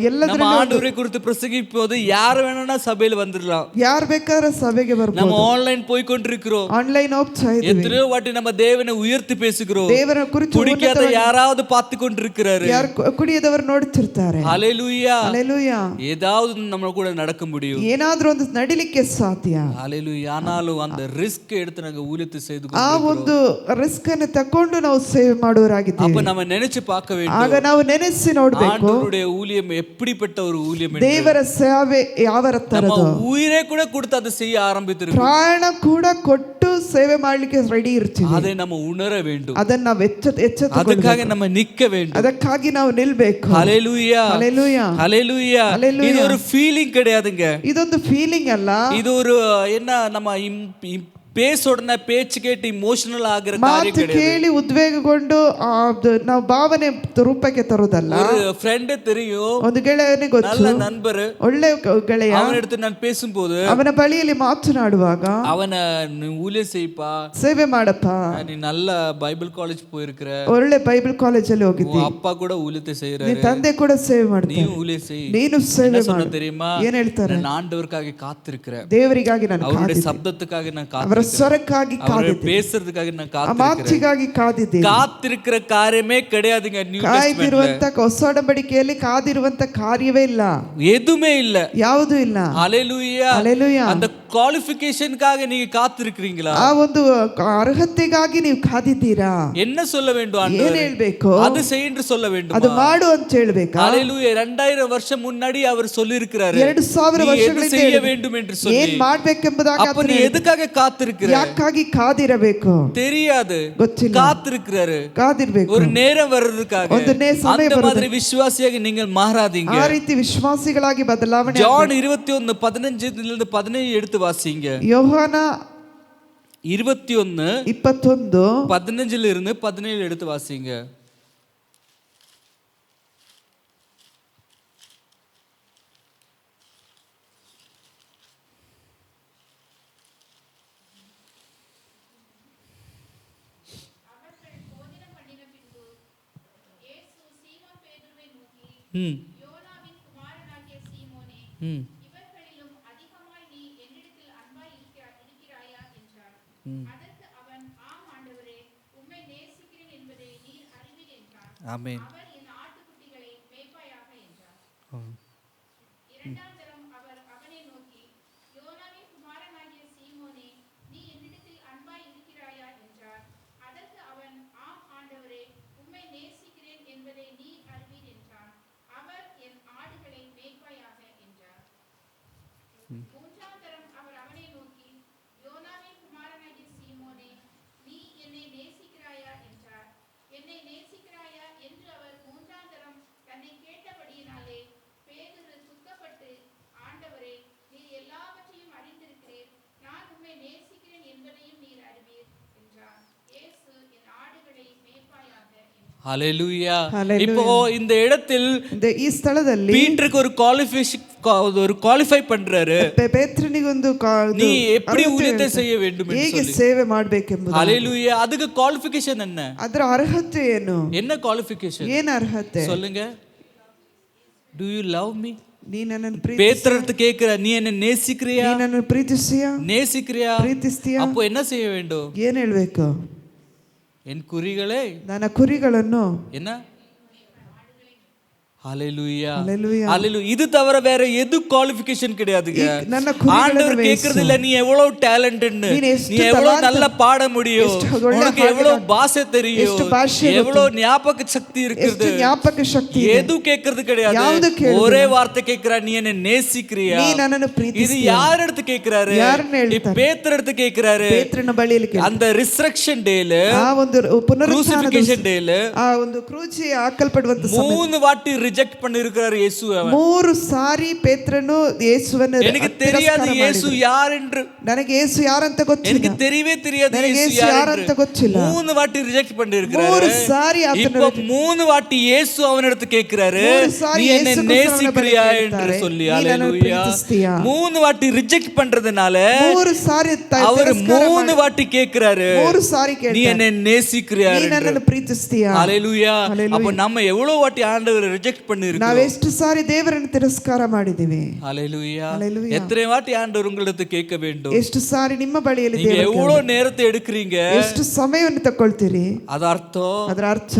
ಎಲ್ಲದರ நம்ம ஆண்டவரை குறித்து பிரசங்கிப்போது யார் வேணும்னா சபையில வந்துடலாம். ಯಾರು ಬೇಕಾದ್ರೆ ಸಭೆಗೆ ಬರ್ಬೋದು. நம்ம ஆன்லைன் போய் கொண்டிருக்கிறோம். ಆನ್ಲೈನ್ ಹೋಗ್ತಾ ಇದ್ದೀವಿ. எத்தனையோ வாட்டி நம்ம தேவனை உயர்த்தி பேசுகிறோம். ದೇವರ ಕುರಿತು குடிக்காத யாராவது பார்த்து கொண்டிருக்கிறாரு. ಯಾರು ಕುಡಿಯದವರು ನೋಡ್ತಿರ್ತಾರೆ. ஹல்லேலூயா. ಹಲ್ಲೆಲೂಯಾ. ஏதாவது நம்ம கூட நடக்க முடியும். ಏನಾದ್ರೂ ಒಂದು ನಡಿಲಿಕ್ಕೆ ಸಾಧ್ಯ. ஹல்லேலூயா. ஆனாலும் அந்த ரிஸ்க் எடுத்து நாங்க ஊழியத்தை செய்து ಆ ಒಂದು ರಿಸ್ಕ್ ಅನ್ನು ತಕೊಂಡು ನಾವು ಸೇವೆ ಮಾಡುವರಾಗಿದ್ದೇವೆ. அப்ப நம்ம நினைச்சு பார்க்க வேண்டும். ಆಗ ನಾವು ನೆನೆಸಿ ನೋಡಬೇಕು ஆண்டவருடைய ஊழியம் எப்படிப்பட்ட ஒரு ஊழியம் என்று. ದೇವರ ಸೇವೆ ಯಾವ ತರದ್ದು. நம்ம உயிரை கூட கொடுத்து அதை செய்ய ஆரம்பித்திருக்கோம். ಪ್ರಾಣ ಕೂಡ ಕೊಟ್ಟು ಸೇವೆ ಮಾಡಲಿಕ್ಕೆ ರೆಡಿ ಇರ್ತೀವಿ. அதை நம்ம உணர வேண்டும். ಅದನ್ನ ನಾವು ಎಚ್ಚೆತ್ತುಕೊಳ್ಳಬೇಕು. ಅದಕ್ಕಾಗಿ நம்ம நிக்க வேண்டும். ಅದಕ್ಕಾಗಿ ನಾವು ನಿಲ್ಲಬೇಕು. ஹல்லேலூயா. ಹಲ್ಲೆಲೂಯಾ. ஹல்லேலூயா. இது ஒரு ஃபீலிங் கிடையாதுங்க. ಇದೊಂದು ಫೀಲಿಂಗ್ ಅಲ್ಲ. இது ஒரு என்ன நம்ம பேச உடனே பேச்சு கேட்டு இமோஷனல் ஆகிற காரியம் ಮಾತು ಕೇಳಿ ಉದ್ವೇಗಗೊಂಡು ನಾವು ಭಾವನೆ ರೂಪಕ್ಕೆ ತರೋದಲ್ಲ. ஒரு ಫ್ರೆಂಡ್ தெரியும், ಒಂದು ಗೆಳೆಯನಿಗೆ ಗೊತ್ತು, நல்ல நண்பர், ಒಳ್ಳೆ ಗೆಳೆಯ. அவನ எடுத்து நான் பேசும்போது ಅವನ ಬಳಿಯಲ್ಲಿ ಮಾತನಾಡುವಾಗ அவன நீ ஊழியம் செய்ப்பா, ಸೇವೆ ಮಾಡಪ್ಪ, நீ நல்ல பைபிள் காலேஜ் போயிருக்கிற, ಒಳ್ಳೆ ಬೈಬಲ್ ಕಾಲೇಜಲ್ಲಿ ಹೋಗಿದ್ದಿ, அப்பா கூட ஊழியத்தை செய்யறாரு, ನಿನ್ನ ತಂದೆ ಕೂಡ ಸೇವೆ ಮಾಡ್ತಾರೆ, நீ ஊழியம் செய், ನೀನು ಸೇವೆ ಮಾಡು தெரியுமா? ಏನ್ ಹೇಳ್ತಾರೆ? நான் ஆண்டவருக்காக காத்திருக்கிறேன், ದೇವರಿಗಾಗಿ ನಾನು அவருடைய ಕಾದಿದ್ದೆ, சப்தத்துக்காக நான் ಅವರ காத்திருக்கிறேன், ಸ್ವರಕ್ಕಾಗಿ ಕಾದಿದ್ದೆ, பேசுறதுக்காக நான் ಆ காத்திருக்கிறேன். ಮಾತಿಗಾಗಿ ಕಾದಿದ್ದೆ. காத்திருக்கிற காரியமே கிடையாதுங்க. நியூ ಕಾಯ್ದಿರುವಂತ ಹೊಸ ಒಡಂಬಡಿಕೆಯಲ್ಲಿ ಕಾದಿರುವಂತ ಕಾರ್ಯವೇ ಇಲ್ಲ, எதுவுமே இல்ல, ಯಾವುದೂ ಇಲ್ಲ. ஹல்லேலூயா. ಹಲ್ಲೆಲೂಯಾ. அந்த குவாலிஃபிகேஷனுக்காக நீங்க காத்திருக்கிறீங்களா? ಆ ಒಂದು ಅರ್ಹತೆಗಾಗಿ ನೀವು ಕಾದಿದ್ದೀರಾ? என்ன சொல்ல வேண்டும் ಏನ್ ஆண்டவரே? ಹೇಳ್ಬೇಕು? அது செய் என்று சொல்ல வேண்டும். ಅದು ಮಾಡು ಅಂತ ಹೇಳ್ಬೇಕಾ? ஹல்லேலூயா. 2000 வருஷம் முன்னாடி அவர் சொல்லி இருக்கிறாரு, 2000 நீ எது ವರ್ಷಗಳಿಂದ செய்ய வேண்டும் என்று சொல்லி. ಏನ್ ಮಾಡ್ಬೇಕೆಂಬುದಾಗಿ அப்ப நீ எதுக்காக காத்திருக்கிற? ಯಾಕಾಗಿ ಕಾದಿರಬೇಕು தெரியாது, ಗೊತ್ತಿಲ್ಲ. காத்திருக்கிறாரு ಕಾದಿರ್ಬೇಕು. ஒரு நேரம் வர்றதுக்காக. ಒಂದು ಸಮಯ அந்த ಬರುತ್ತೆ. மாதிரி விசுவாசியாக நீங்கள் மாறாதீங்க. ಆ ರೀತಿ ವಿಶ್ವಾಸಿಗಳಾಗಿ ಬದಲಾವಣೆ. ஜான் 21:15 17 எடுத்து வாசிங்க. ಯೋಹಾನ 21 21 15 எடுத்து வாசிங்க. யோனாவின் குமாரனாகிய சீமோனே, இவர்களிலும் அதிகமாய் நீ என்னிடத்தில் அன்பாய் இருக்கிறாயா என்றார். அதற்கு அவன், ஆம் ஆண்டவரே, உம்மை நேசிக்கிறேன் என்பதை நீர் அறிவீர் என்றார். ஆமென். அவர் என் ஆட்டுக்குட்டிகளை மேய்ப்பாயாக என்றார். இரண்டாம் தரம் அவர் அவனை நோக்கி, யோனாவின் குமாரனாகிய சீமோனே, நீ என்னிடத்தில் அன்பாய் இருக்கிறாயா என்றார். அதற்கு அவன், ஆம் ஆண்டவரே, உம்மை நேசிக்கிறேன் என்பதை நீர் அறிவீர் என்றான். அவர் என் ஆடுகளை மேய்ப்பாயாக என்றார். மூன்றாம் தரம் அவர் அவனை நோக்கி, யோனாவின் குமாரனாகிய சீமோனே, நீ என்னை நேசிக்கிறாயா என்றார். என்னை நேசிக்கிறாயா என்று அவர் மூன்றாம் தரம் தன்னை கேட்டபடியினாலே பேதுரு துக்கப்பட்டு, ஆண்டவரே, நீர் எல்லாவற்றையும் ஹalleluya. Hallelujah. இப்போ இந்த இடத்தில் ಈ ಸ್ಥಳದಲ್ಲಿ பீட்டருக்கு ஒரு குவாலிஃபை பண்றாரு. ಪೇತ್ರನಿಗೊಂದು நீ எப்படி ஊழியத்தை செய்ய வேண்டும் என்று ಹೇಗೆ சொல்லி. ಸೇವೆ ಮಾಡಬೇಕೆಂಬುದು. ஹalleluya. அதுக்கு குவாலிஃபிகேஷன் என்ன? ಅದರ ಅರ್ಹತೆ ಏನು? என்ன குவாலிஃபிகேஷன் ಏನು ಅರ್ಹತೆ? சொல்லுங்க. Do you love me? ನೀ ನನ್ನನ್ನು பேதுரு கேக்குற, நீ என்ன நேசிக்கிறியா? ನೀ ನನ್ನನ್ನು ಪ್ರೀತಿಸ್ತೀಯಾ? நேசிக்கிறியா? ಪ್ರೀತಿಸ್ತೀಯಾ? அப்போ என்ன செய்ய வேண்டும்? ಏನು ಹೇಳಬೇಕು? என் குறிகளே, ನನ್ನ ಕುರಿಗಳನ್ನು என்ன? ஹalleluya. Hallelujah. ஹalleluya. இது தவிர வேற எது குவாலிஃபிகேஷன் கிடையாதுங்க. ನನ್ನ ಕುರಿಗಳನ್ನು ஆண்டவர் கேக்குறது இல்ல நீ எவ்வளவு டாலண்டட்னு, நீ எவ்வளவு நல்ல பாட முடியும், உனக்கு எவ்வளவு பாஷை தெரியும், எவ்வளவு ஞாபக சக்தி இருக்குது, ಜ್ಞಾಪಕ ಶಕ್ತಿ எது கேக்குறது கிடையாது. ஒரே வார்த்தை கேக்குறா, நீ என்ன நேசிக்கிறியா? ನೀ ನನ್ನನ್ನು இது ಪ್ರೀತಿಸ್ತೀಯಾ? யார் எடுத்து கேக்குறாரு? பேதுரு எடுத்து கேக்குறாரு. ಪೇತ್ರನ ಬಳಿಯಲ್ಲಿ அந்த ரிசரக்ஷன் டேல, ಆ ಒಂದು ಪುನರುತ್ಥಾನದ ಕ್ರೂಸಿಫಿಕೇಶನ್ ಡೇல ಆ ಒಂದು ಕ್ರೂಜಿ ಹಾಕಲ್ಪಡುವಂತ 3 வாட்டி ரிஜெக்ட் பண்ணிருக்காரு இயேசுவை. 3 ಸಾರಿ ಪೇತ್ರನು ಯೇಸುವನ್ನು எனக்கு தெரியாது இயேசு யார் என்று, ನನಗೆ ಯೇಸು ಯಾರಂತ ಗೊತ್ತಿಲ್ಲ, எனக்கு தெரியவே தெரியாது ನನಗೆ இயேசு ಯೇಸು யார் ಯಾರಂತ என்று. ಗೊತ್ತಿಲ್ಲ. 3 வாட்டி ரிஜெக்ட் பண்ணிருக்காரு. 3 ಸಾರಿ இப்போ 3 வாட்டி இயேசு அவனிடத்து கேக்குறாரு, 3 ಸಾರಿ நீ என்ன ಯೇಸು நேசிக்கிறியா ಕ್ರಿಸ್ತನನ್ನು என்று ಕೇಳ್ತಾರೆ. சொல்லி. ನೀ ನನ್ನನ್ನು ஹalleluya. ಪ್ರೀತಿಸ್ತೀಯಾ? 3 வாட்டி ரிஜெக்ட் பண்றதுனால 3 ಸಾರಿ அவர் 3 வாட்டி கேக்குறாரு, 3 ಸಾರಿ நீ ಕೇಳ್ತಾರೆ, என்ன நேசிக்கிறியா ನೀ என்று. ನನ್ನನ್ನು ಪ್ರೀತಿಸ್ತೀಯಾ? ஹalleluya. Hallelujah. அப்ப நம்ம எவ்வளவு வாட்டி ஆண்டவரை ரிஜெக்ட் பண்ணிருக்கோம். ನಾವು ಎಷ್ಟು ಸಾರಿ ದೇವರನ್ನು ತಿರಸ್ಕಾರ ಮಾಡಿದ್ದೀವಿ. ஹalleluya. Hallelujah. எத்தனை வாட்டி ஆண்டவர் உங்களிடத்து கேட்க வேண்டும்? ಎಷ್ಟು ಸಾರಿ ನಿಮ್ಮ ಬಳಿಯಲ್ಲಿ நீங்க ದೇವರು எவ்வளவு நேரத்தை எடுக்கிறீங்க, ಎಷ್ಟು ಸಮಯವನ್ನು ತಗೊಳ್ತೀರಿ? அது அர்த்தம் ಅದರ ಅರ್ಥ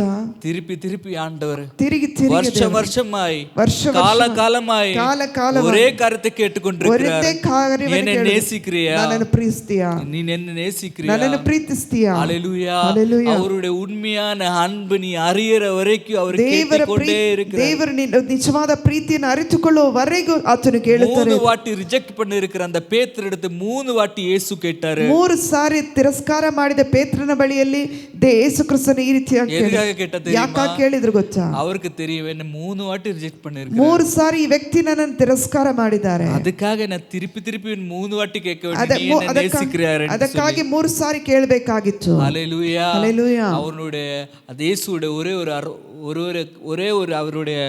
திருப்பி திருப்பி ஆண்டவர் ತಿರುಗಿ வருஷம் வருஷமாய் ವರ್ಷ கால காலமாய் ಕಾಲ ஒரே கருத்தை கேட்டுக்கொண்டிருக்கிறார். ஒரே ಕಾರ್ಯವನ್ನು என்ன ಕೇಳು. நேசிக்கிறியா? ನನ್ನನ್ನು ಪ್ರೀತಿಸ್ತೀಯಾ? நீ என்ன நேசிக்கிறியா? ನನ್ನನ್ನು ಪ್ರೀತಿಸ್ತೀಯಾ? ஹalleluya. Hallelujah. அவருடைய உண்மையான அன்பு நீ அறியற வரைக்கும் அவர் கேட்டுக்கொண்டே இருக்கிறார். ದೇವರು ನಿಜವಾದ ಪ್ರೀತಿಯನ್ನು ಅರಿತುಕೊಳ್ಳುವವರೆಗೂ ಆತನು ಕೇಳುತ್ತಾರೆ. 3 வாட்டி ரிஜெக்ட் பண்ணிருக்கிற அந்த பேதுரு எடுத்து 3 வாட்டி இயேசு கேட்டாரு. 3 ಸಾರಿ ತಿರಸ್ಕಾರ ಮಾಡಿದ ಪೇತ್ರನ ಬಳಿಯಲ್ಲಿ ಯೇಸು ಕ್ರಿಸ್ತನು ಈ ರೀತಿಯಾಗಿ எதுக்காக கேட்டா தெரியுமா? ಯಾಕೆ ಕೇಳಿದ್ರು ಗೊತ್ತಾ? அவருக்கு தெரியும் என்ன 3 வாட்டி ரிஜெக்ட் பண்ணிருக்கேன். 3 ಸಾರಿ ಈ ವ್ಯಕ್ತಿ ನನ್ನನ್ನು ತಿರಸ್ಕಾರ ಮಾಡಿದ್ದಾರೆ, அதுக்காக நான் திருப்பி திருப்பி 3 வாட்டி கேட்க வேண்டும், நீ என்ன நேசிக்கிறாரு என்று சொல்லி. ಅದಕ್ಕಾಗಿ 3 ಸಾರಿ ಕೇಳಬೇಕಾಗಿತ್ತು. ஹalleluya. ஹalleluya. அவருடைய இயேசுவுடைய ஒரே ஒரு அவருடைய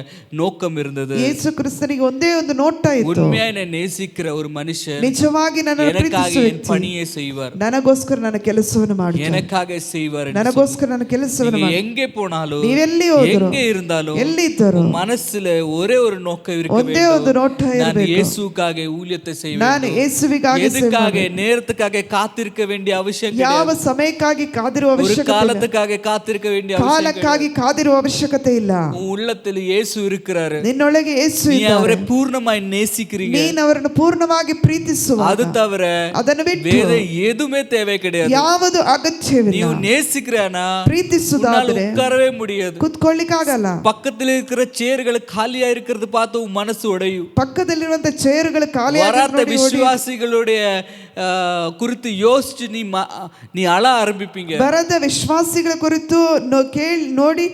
நோக்கம் இருந்தது. ಯೇಸು ಕ್ರಿಸ್ತನಿಗೆ ಒಂದೇ ಒಂದು ನೋಟ ಇತ್ತು, உண்மையா என்ன நேசிக்கிற ஒரு மனுஷன் ನಿಜವಾಗಿ ನನ್ನನ್ನು எனக்காக ಪ್ರೀತಿಸುವ என் பணியை செய்வார், ನನಗೋಸ್ಕರ ನನ್ನ ಕೆಲಸವನ್ನು ಮಾಡುತ್ತಾರೆ, எனக்காக செய்வார் என்று ನನಗೋಸ್ಕರ ನನ್ನ ಕೆಲಸವನ್ನು நீங்க ಮಾಡಿ. எங்கே போனாலும் ನೀವೆಲ್ಲಿ ಹೋದರೂ எங்கே இருந்தாலும் ಎಲ್ಲಿ ಇದ್ದರೂ உன் மனசுல ஒரே ஒரு நோக்கம் இருக்க ಒಂದೇ ಒಂದು வேண்டும், ನೋಟ நான் ಇರಬೇಕು, இயேசுவுக்காக ஊழியத்தை செய்ய ನಾನು வேண்டும். ಯೇಸುವಿಗಾಗಿ எதுக்காக நேரத்துக்காக காத்திருக்க வேண்டிய அவசியம் ಯಾವ கிடையாது. ಸಮಯಕ್ಕಾಗಿ ಕಾದಿರುವ ஒரு ಅವಶ್ಯಕತೆ ಇಲ್ಲ, காலத்துக்காக காத்திருக்க வேண்டிய அவசியம் கிடையாது. ಕಾಲಕ್ಕಾಗಿ ಕಾದಿರುವ ಅವಶ್ಯಕತೆ ಇಲ್ಲ. உன் உள்ளத்தில் இயேசு இருக்கிறாரு, ನಿನ್ನೊಳಗೆ ಯೇಸು நீ ಇದ್ದಾನೆ, அவரை பூர்ணமாய் நேசிக்கிறீங்க. ನೀನು ಅವರನ್ನು ಪೂರ್ಣವಾಗಿ ಪ್ರೀತಿಸುವ, அது தவிர ಅದನ್ನು ಬಿಟ್ಟು வேற எதுவுமே தேவை கிடையாது. ಯಾವುದು ಅಗತ್ಯವಿಲ್ಲ. நீ நேசிக்கிறானா ಪ್ರೀತಿಸುವುದಾದರೆ உட்காரவே முடியாது. ಕುತ್ಕೊಳ್ಳಿಕ್ಕಾಗಲ್ಲ. பக்கத்துல இருக்கிற சேர்கள் காலியா இருக்கிறது பார்த்து உன் மனசு உடையும். ಪಕ್ಕದಲ್ಲಿರುವಂತ ಚೇರುಗಳು வராத ಖಾಲಿಯಾಗಿ விசுவாசிகளுடைய குறித்து யோசிச்சு நீ அழ ஆரம்பிப்பீங்க. ಬರದ ವಿಶ್ವಾಸಿಗಳ ಕುರಿತು ನೋಡಿ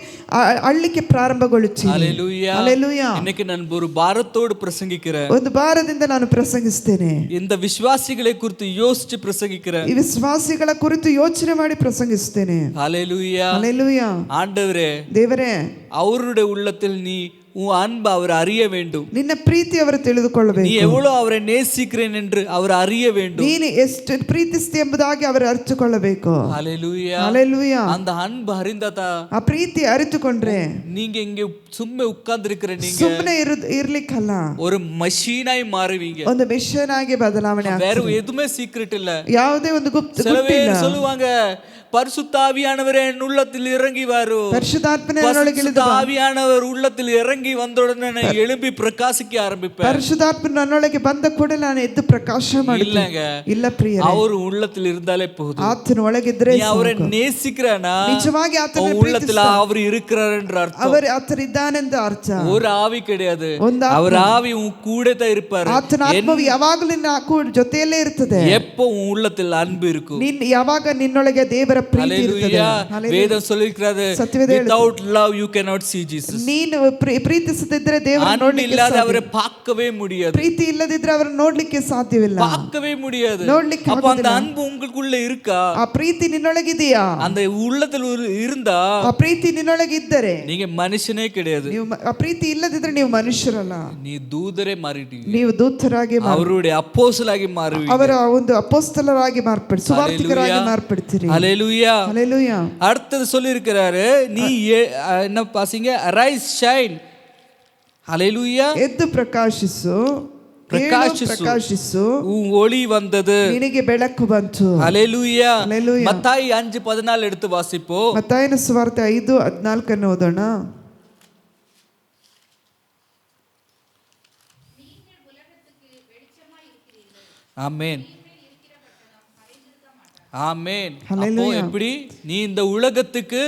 ಅಳ್ಳಿಕ್ಕೆ ಪ್ರಾರಂಭಗೊಳ್ಳುತ್ತೀನಿ. ஹalleluya. ಹಲ್ಲೆಲೂಯಾ. இன்னைக்கு நான் ஒரு பாரத்தோடு பிரசங்கிக்கிறேன். ಒಂದು ಭಾರದಿಂದ ನಾನು ಪ್ರಸಂಗಿಸ್ತೇನೆ. இந்த விசுவாசிகளை குறித்து யோசிச்சு பிரசங்கிக்கிறேன். ಈ ವಿಶ್ವಾಸಿಗಳ ಕುರಿತು ಯೋಚನೆ ಮಾಡಿ ಪ್ರಸಂಗಿಸ್ತೇನೆ. ஹalleluya. ಹಲ್ಲೆಲೂಯಾ. ஆண்டவரே, ದೇವರೇ, அவருடைய உள்ளத்தில் நீ உன் அன்பு அவர் அறிய வேண்டும். ನಿನ್ನ ಪ್ರೀತಿ ಅವರು நீ ತಿಳಿದುಕೊಳ್ಳಬೇಕು. எவ்வளவு அவரை நேசிக்கிறேன் என்று அவர் அறிய வேண்டும். ನೀನು ಎಷ್ಟು ಪ್ರೀತಿಸ್ತಿ ಎಂಬುದಾಗಿ ಅವರು ಅರಿತುಕೊಳ್ಳಬೇಕು. ஹalleluya. ಹಲ್ಲೆಲೂಯಾ. அந்த அன்பு அறிந்தாதா ಆ ಪ್ರೀತಿ ಅರಿತುಕೊಂಡ್ರೆ நீங்க இங்க சும்மா உட்கார்ந்து இருக்கிற நீங்க ಸುಮ್ಮನೆ ಇರ್ಲಿಕ್ಕಲ್ಲ, ஒரு மெஷினாய் மாறுவீங்க. ಒಂದು ಮಿಷನ್ ಆಗಿ ಬದಲಾವಣೆ வேற எதுவுமே சீக்ரெட் இல்ல. ಯಾವುದೇ ಒಂದು ಗುಪ್ತ சில ಗುಟ್ಟಿಲ್ಲ. பேர் சொல்லுவாங்க, பரிசுத்த ஆவியானவரே என் உள்ளத்தில் இறங்கி வாரு. ಪರಿಶುದ್ಧಾತ್ಮನೇ ನನ್ನೊಳಗೆ பரிசுத்த ஆவியானவர் உள்ளத்தில் இறங்கி வந்த உடனே நான் எழும்பி பிரகாசிக்க ஆரம்பிப்பேன். ಪರಿಶುದ್ಧಾತ್ಮ ನನ್ನೊಳಗೆ ಬಂದ ಕೂಡಲೇ ನಾನು ಎದ್ದು ಪ್ರಕಾಶ ಮಾಡುತ್ತೇನೆ. இல்லங்க, ಇಲ್ಲ ಪ್ರಿಯರೇ, அவர் உள்ளத்தில் இருந்தாலே போதும். ಆತನ ಒಳಗಿದ್ರೆ நீ அவரை நேசிக்கிறானா ನಿಜವಾಗಿ ಆತನ உள்ளத்துல அவர் இருக்கிறார் என்று அர்த்தம். அவர் ಆತನ ಇದ್ದಾನೆಂದು ಅರ್ಥ. ஒரு ஆவி கிடையாது, ಒಂದು அவர் ஆவி உன் கூட தான் இருப்பாரு. ಆತನ ಆತ್ಮವು ಯಾವಾಗಲೂ ನಿನ್ನ ಜೊತೆಯಲ್ಲೇ ಇರ್ತದೆ. எப்போ உன் உள்ளத்தில் அன்பு இருக்கும், ಯಾವಾಗ ನಿನ್ನೊಳಗೆ ದೇವರ ದೇವರ ಪ್ರೀತಿ ಇರ್ತದೆ. Hallelujah. வேதம் சொல்லிருக்கிறது, சத்தியவேதம் without love you cannot see Jesus. ನೀನು ಪ್ರೀತಿಸದಿದ್ರೆ ದೇವರನ್ನು ನೋಡ್ಲಿಕ್ಕೆ இல்லாத ಸಾಧ್ಯ. அவரை பார்க்கவே முடியாது. ಪ್ರೀತಿ ಇಲ್ಲದಿದ್ರೆ ಅವರನ್ನು ನೋಡ್ಲಿಕ್ಕೆ ಸಾಧ್ಯವಿಲ್ಲ, பார்க்கவே முடியாது. ನೋಡ್ಲಿಕ್ಕೆ அப்ப அந்த அன்பு உங்களுக்குள்ள இருக்கா? ಆ ಪ್ರೀತಿ ನಿನ್ನೊಳಗಿದೆಯಾ? அந்த உள்ளத்துல இருந்தா ಆ ಪ್ರೀತಿ ನಿನ್ನೊಳಗಿದ್ದರೆ நீங்க மனுஷனே கிடையாது. ನೀವು ಆ ಪ್ರೀತಿ ಇಲ್ಲದಿದ್ರೆ ನೀವು ಮನುಷ್ಯರಲ್ಲ, நீ தூதரே மாறிட்டீங்க. ನೀವು ದೂತರಾಗಿ அவருடைய அப்போஸ்தலராಗಿ மாறுவீங்க. ಅವರ ಒಂದು ಅಪೊಸ್ತಲರಾಗಿ ಮಾರ್ಪಡಿ, ಸುವಾರ್ತಿಕರಾಗಿ ಮಾರ್ಪಡ್ತೀರಿ. ஹல்லேலூயா. ಹಲ್ಲೆಲೂಯಾ. அடுத்தது சொல்லி இருக்கிறாரு, நீ என்ன பாசிங்க, அரைஸ் ஷைன். ஹல்லேலூயா. ಎದ್ದು ಪ್ರಕಾಶಿಸು, ಪ್ರಕಾಶಿಸು, உன் ஒளி வந்தது, ನಿನಗೆ ಬೆಳಕು ಬಂತು. ஹல்லேலூயா. ಹಲ್ಲೆಲೂಯಾ. மத்தாய் 5:14 எடுத்து வாசிப்போம். ಮತ್ತಾಯನ ಸುವಾರ್ತೆ 5:14 ಓದೋಣ. ஆமென். ஆமென். அப்போ எப்படி நீ இந்த உலகத்துக்கு,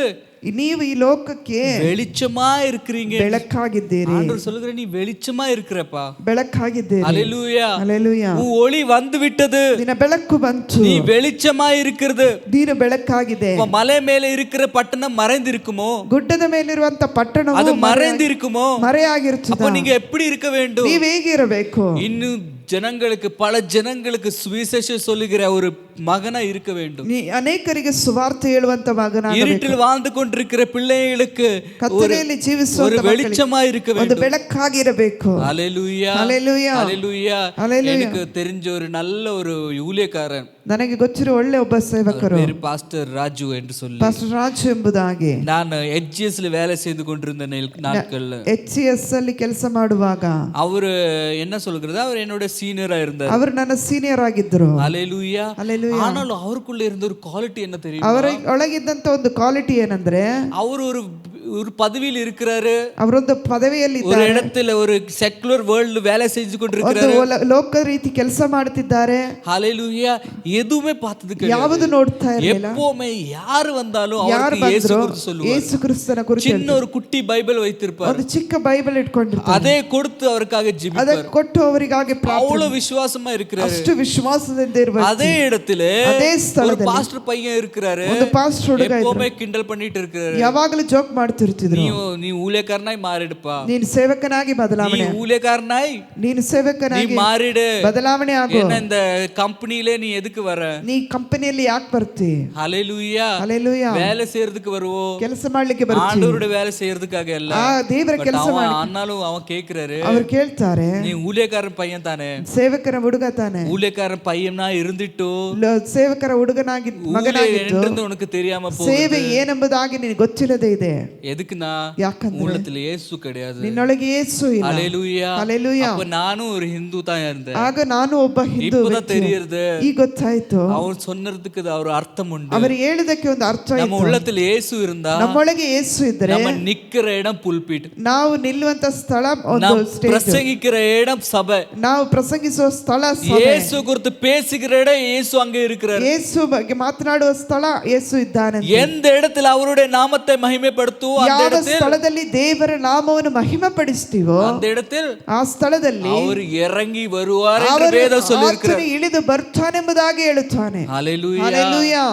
ನೀವು ಈ ಲೋಕಕ್ಕೆ வெளிச்சமா இருக்கிறீங்க. ಬೆಳಕಾಗಿದ್ದೀರಿ. ஆண்டவர் சொல்லுகிற, நீ வெளிச்சமா இருக்கிறப்பா. ಬೆಳಕಾಗಿದ್ದೀರಿ. ஹல்லேலூயா. ಹಲ್ಲೆಲೂಯಾ. உன் ஒளி வந்து விட்டது, ನಿನ್ನ ಬೆಳಕು ಬಂತು, நீ வெளிச்சமா இருக்கிறது. ನೀನು ಬೆಳಕಾಗಿದೆ. இப்ப மலை மேல இருக்கிற பட்டணம் மறைந்து இருக்குமோ? ಗುಡ್ಡದ ಮೇಲಿರುವಂತ ಪಟ್ಟಣವು அது மறைந்து இருக்குமோ? ಮರೆಯಾಗಿರುತ್ತದೆ. அப்ப நீங்க எப்படி இருக்க வேண்டும்? ನೀವು ಹೇಗಿರಬೇಕು? இன்னும் ஜனங்களுக்கு, பல ஜனங்களுக்கு சுவிசேஷம் சொல்லுகிற ஒரு மகனா இருக்க வேண்டும். ನೀ ಅನೇಕರಿಗೆ ಸುವಾರ್ತೆ ಹೇಳುವಂತ ಮಗನಾಗಬೇಕು. இருட்டில் வாழ்ந்து கொண்டிருக்கிற பிள்ளைகளுக்கு ಕತ್ತಲೆಯಲ್ಲಿ ஒரு ಜೀವಿಸುವಂತ வெளிச்சமா இருக்க ಒಂದು வேண்டும். ಬೆಳಕಾಗಿರಬೇಕು. ஹல்லேலூயா. ஹல்லேலூயா. ஹல்லேலூயா. ஹல்லேலூயா. எனக்கு தெரிஞ்ச ஒரு நல்ல ஒரு ஊழியக்காரன், ನನಗೆ ಗೊತ್ತಿರೋ ಒಳ್ಳೆ ಒಬ್ಬ ಸೇವಕರು பேரு பாஸ்டர் ராஜு என்று சொல்லி, ಪಾಸ್ಟರ್ ರಾಜು ಎಂಬುದಾಗಿ. நான் HGS வேலை செய்து கொண்டிருந்த நாட்கள்ல HCS ಅಲ್ಲಿ ಕೆಲಸ ಮಾಡುವಾಗ அவரு என்ன சொல்கிறது, அவர் என்னோட சீனியரா இருந்தார். ಅವರು ನನ್ನ ಸೀನಿಯರ್ ಆಗಿದ್ರು. ஹல்லேலூயா. ஹல்லேலூயா. ஆனாலும் அவருக்குள்ள இருந்த ஒரு குவாலிட்டி என்ன தெரியும்? ಅವರ ಒಳಗಿದ್ದಂತ ಒಂದು ಕ್ವಾಲಿಟಿ ಏನಂದ್ರೆ, அவர் ஒரு பதவியில் இருக்கிறாரு, ಅವರೊಂದು ಪದವಿಯಲ್ಲಿ ஒரு இடத்துல ஒரு செக்குலர் வேர்ல்ட் வேலை செஞ்சு கொண்டிருக்கிறாரு, ಒಂದು ಲೋಕ ರೀತಿ ಕೆಲಸ ಮಾಡ್ತಿದ್ದಾರೆ. ஹல்லேலூயா. எதுவுமே பார்த்தது கிடையாது. ಯಾವುದು ನೋಡ್ತಾ ಇರಲಿಲ್ಲ. எப்பவுமே யார் வந்தாலும் ಯಾರು அவருக்கு இயேசு ಬಂದ್ರು குறித்து சொல்லுவார். ಯೇಸು ಕ್ರಿಸ್ತನ ಕುರಿತು சின்ன ஒரு குட்டி பைபிள் வைத்திருப்பார், ಒಂದು ಚಿಕ್ಕ ಬೈಬಲ್ ಇಟ್ಕೊಂಡಿರ್ತಾರೆ. அதை கொடுத்து அவருக்காக ஜெபிப்பார். ಅದಕ್ಕೆ ಕೊಟ್ಟು ಅವರಿಗಾಗಿ அவ்வளவு விசுவாசமா இருக்கிறாரு. ಅಷ್ಟು ವಿಶ್ವಾಸದಿಂದ ಇರಬೇಕು. அதே இடத்துல ಅದೇ ஒரு ಸ್ಥಳದಲ್ಲಿ பாஸ்டர் பையன் இருக்கிறாரு, ಒಂದು ಪಾಸ್ಟರ್ ಹುಡುಗ ಇದ್ರು. எப்பவுமே கிண்டல் பண்ணிட்டு இருக்கிறாரு. ಯಾವಾಗಲೂ ಜೋಕ್ ಮಾಡ್ತಿರ್ತಿದ್ರು. நீ ஊழியக்காரனாய் மாறிடுப்பா, ನೀನು ಸೇವಕನಾಗಿ நீ ಬದಲಾವಣೆ, ஊழியக்காரனாய் ನೀನು நீ ಸೇವಕನಾಗಿ மாறிடு. ಬದಲಾವಣೆ ಆಗು. என்ன இந்த கம்பெனிலே நீ எதுக்கு வர? ನೀ ಕಂಪನಿಯಲ್ಲಿ ಯಾಕೆ ಬರ್ತಿ? ஹல்லேலூயா. ಹಲ್ಲೆಲೂಯಾ. வேலை செய்யறதுக்கு வருவோம், ಕೆಲಸ ಮಾಡ್ಲಿಕ್ಕೆ ಬರ್ತಿ. ஆண்டவருடைய வேலை செய்யறதுக்காக இல்ல. ಆ ದೇವರ ಕೆಲಸ ಮಾಡಿ. ஆனாலும் அவன் கேக்குறாரு, ಅವ್ರು ಕೇಳ್ತಾರೆ, நீ ஊழியக்காரன் பையன் தானே, ಸೇವಕರ ಹುಡುಗ ತಾನೆ, ஊழியக்காரன் பையனா இருந்துட்டு ಸೇವಕರ ಹುಡುಗನಾಗಿ ಮಗನಾಗಿದ್ದು உனக்கு தெரியாம ಸೇವೆ ಏನೆಂಬುದಾಗಿ ನಿನಗೆ ಗೊತ್ತಿಲ್ಲದೆ ಇದೆ. எதுக்குன்னா ಯಾಕಂದ್ರೆ உள்ளத்துல இயேசு கிடையாது. ನಿನ್ನೊಳಗೆ ಯೇಸು ಇಲ್ಲ. ஹல்லேலூயா. ಹಲ್ಲೆಲೂಯಾ. அப்ப நானும் ஒரு ஹிந்து தான் இருந்தேன். ಆಗ ನಾನು ಒಬ್ಬ ಹಿಂದೂ இப்பதான் ವ್ಯಕ್ತಿ. தெரியுது, ಈಗ ಗೊತ್ತಾಯ್ತು, அவர் சொன்னதுக்கு ஒரு அர்த்தம் உண்டு. ಅವರು ಹೇಳಿದಕ್ಕೆ ಒಂದು ಅರ್ಥ நம்ம ಇತ್ತು. உள்ளத்துல இயேசு இருந்தா, ನಮ್ಮೊಳಗೆ ಯೇಸು ಇದ್ರೆ நம்ம நிக்கிற இடம் புல்பிட், ನಾವು ನಿಲ್ಲುವಂತ ಸ್ಥಳ ಒಂದು நாம் ಸ್ಟೇಜ್, பிரசங்கிக்கிற இடம் சபை, ನಾವು ಪ್ರಸಂಗಿಸುವ ಸ್ಥಳ ಸಭೆ, இயேசு குறித்து பேசுகிற இடம் இயேசு அங்க இருக்கிறார். ಯೇಸು ಬಗ್ಗೆ ಮಾತನಾಡುವ ಸ್ಥಳ ಯೇಸು ಇದ್ದಾನೆ. எந்த இடத்துல அவருடைய நாமத்தை மகிமைப்படுத்துவோ அந்த ಯಾವ இடத்தில், ಸ್ಥಳದಲ್ಲಿ ದೇವರ ನಾಮವನ್ನು ಮಹಿಮೆ ಪಡಿಸ್ತೀವೋ அந்த இடத்தில் ಆ ಸ್ಥಳದಲ್ಲಿ அவர் இறங்கி வருவார் என்று ಅವರು வேதம் சொல்லியிருக்கிறார். ಆತನು ಇಳಿದು ಬರ್ತಾನೆಂಬುದಾಗಿ ಹೇಳುತ್ತಾನೆ. ஹல்லேலூயா. ಹಲ್ಲೆಲೂಯಾ.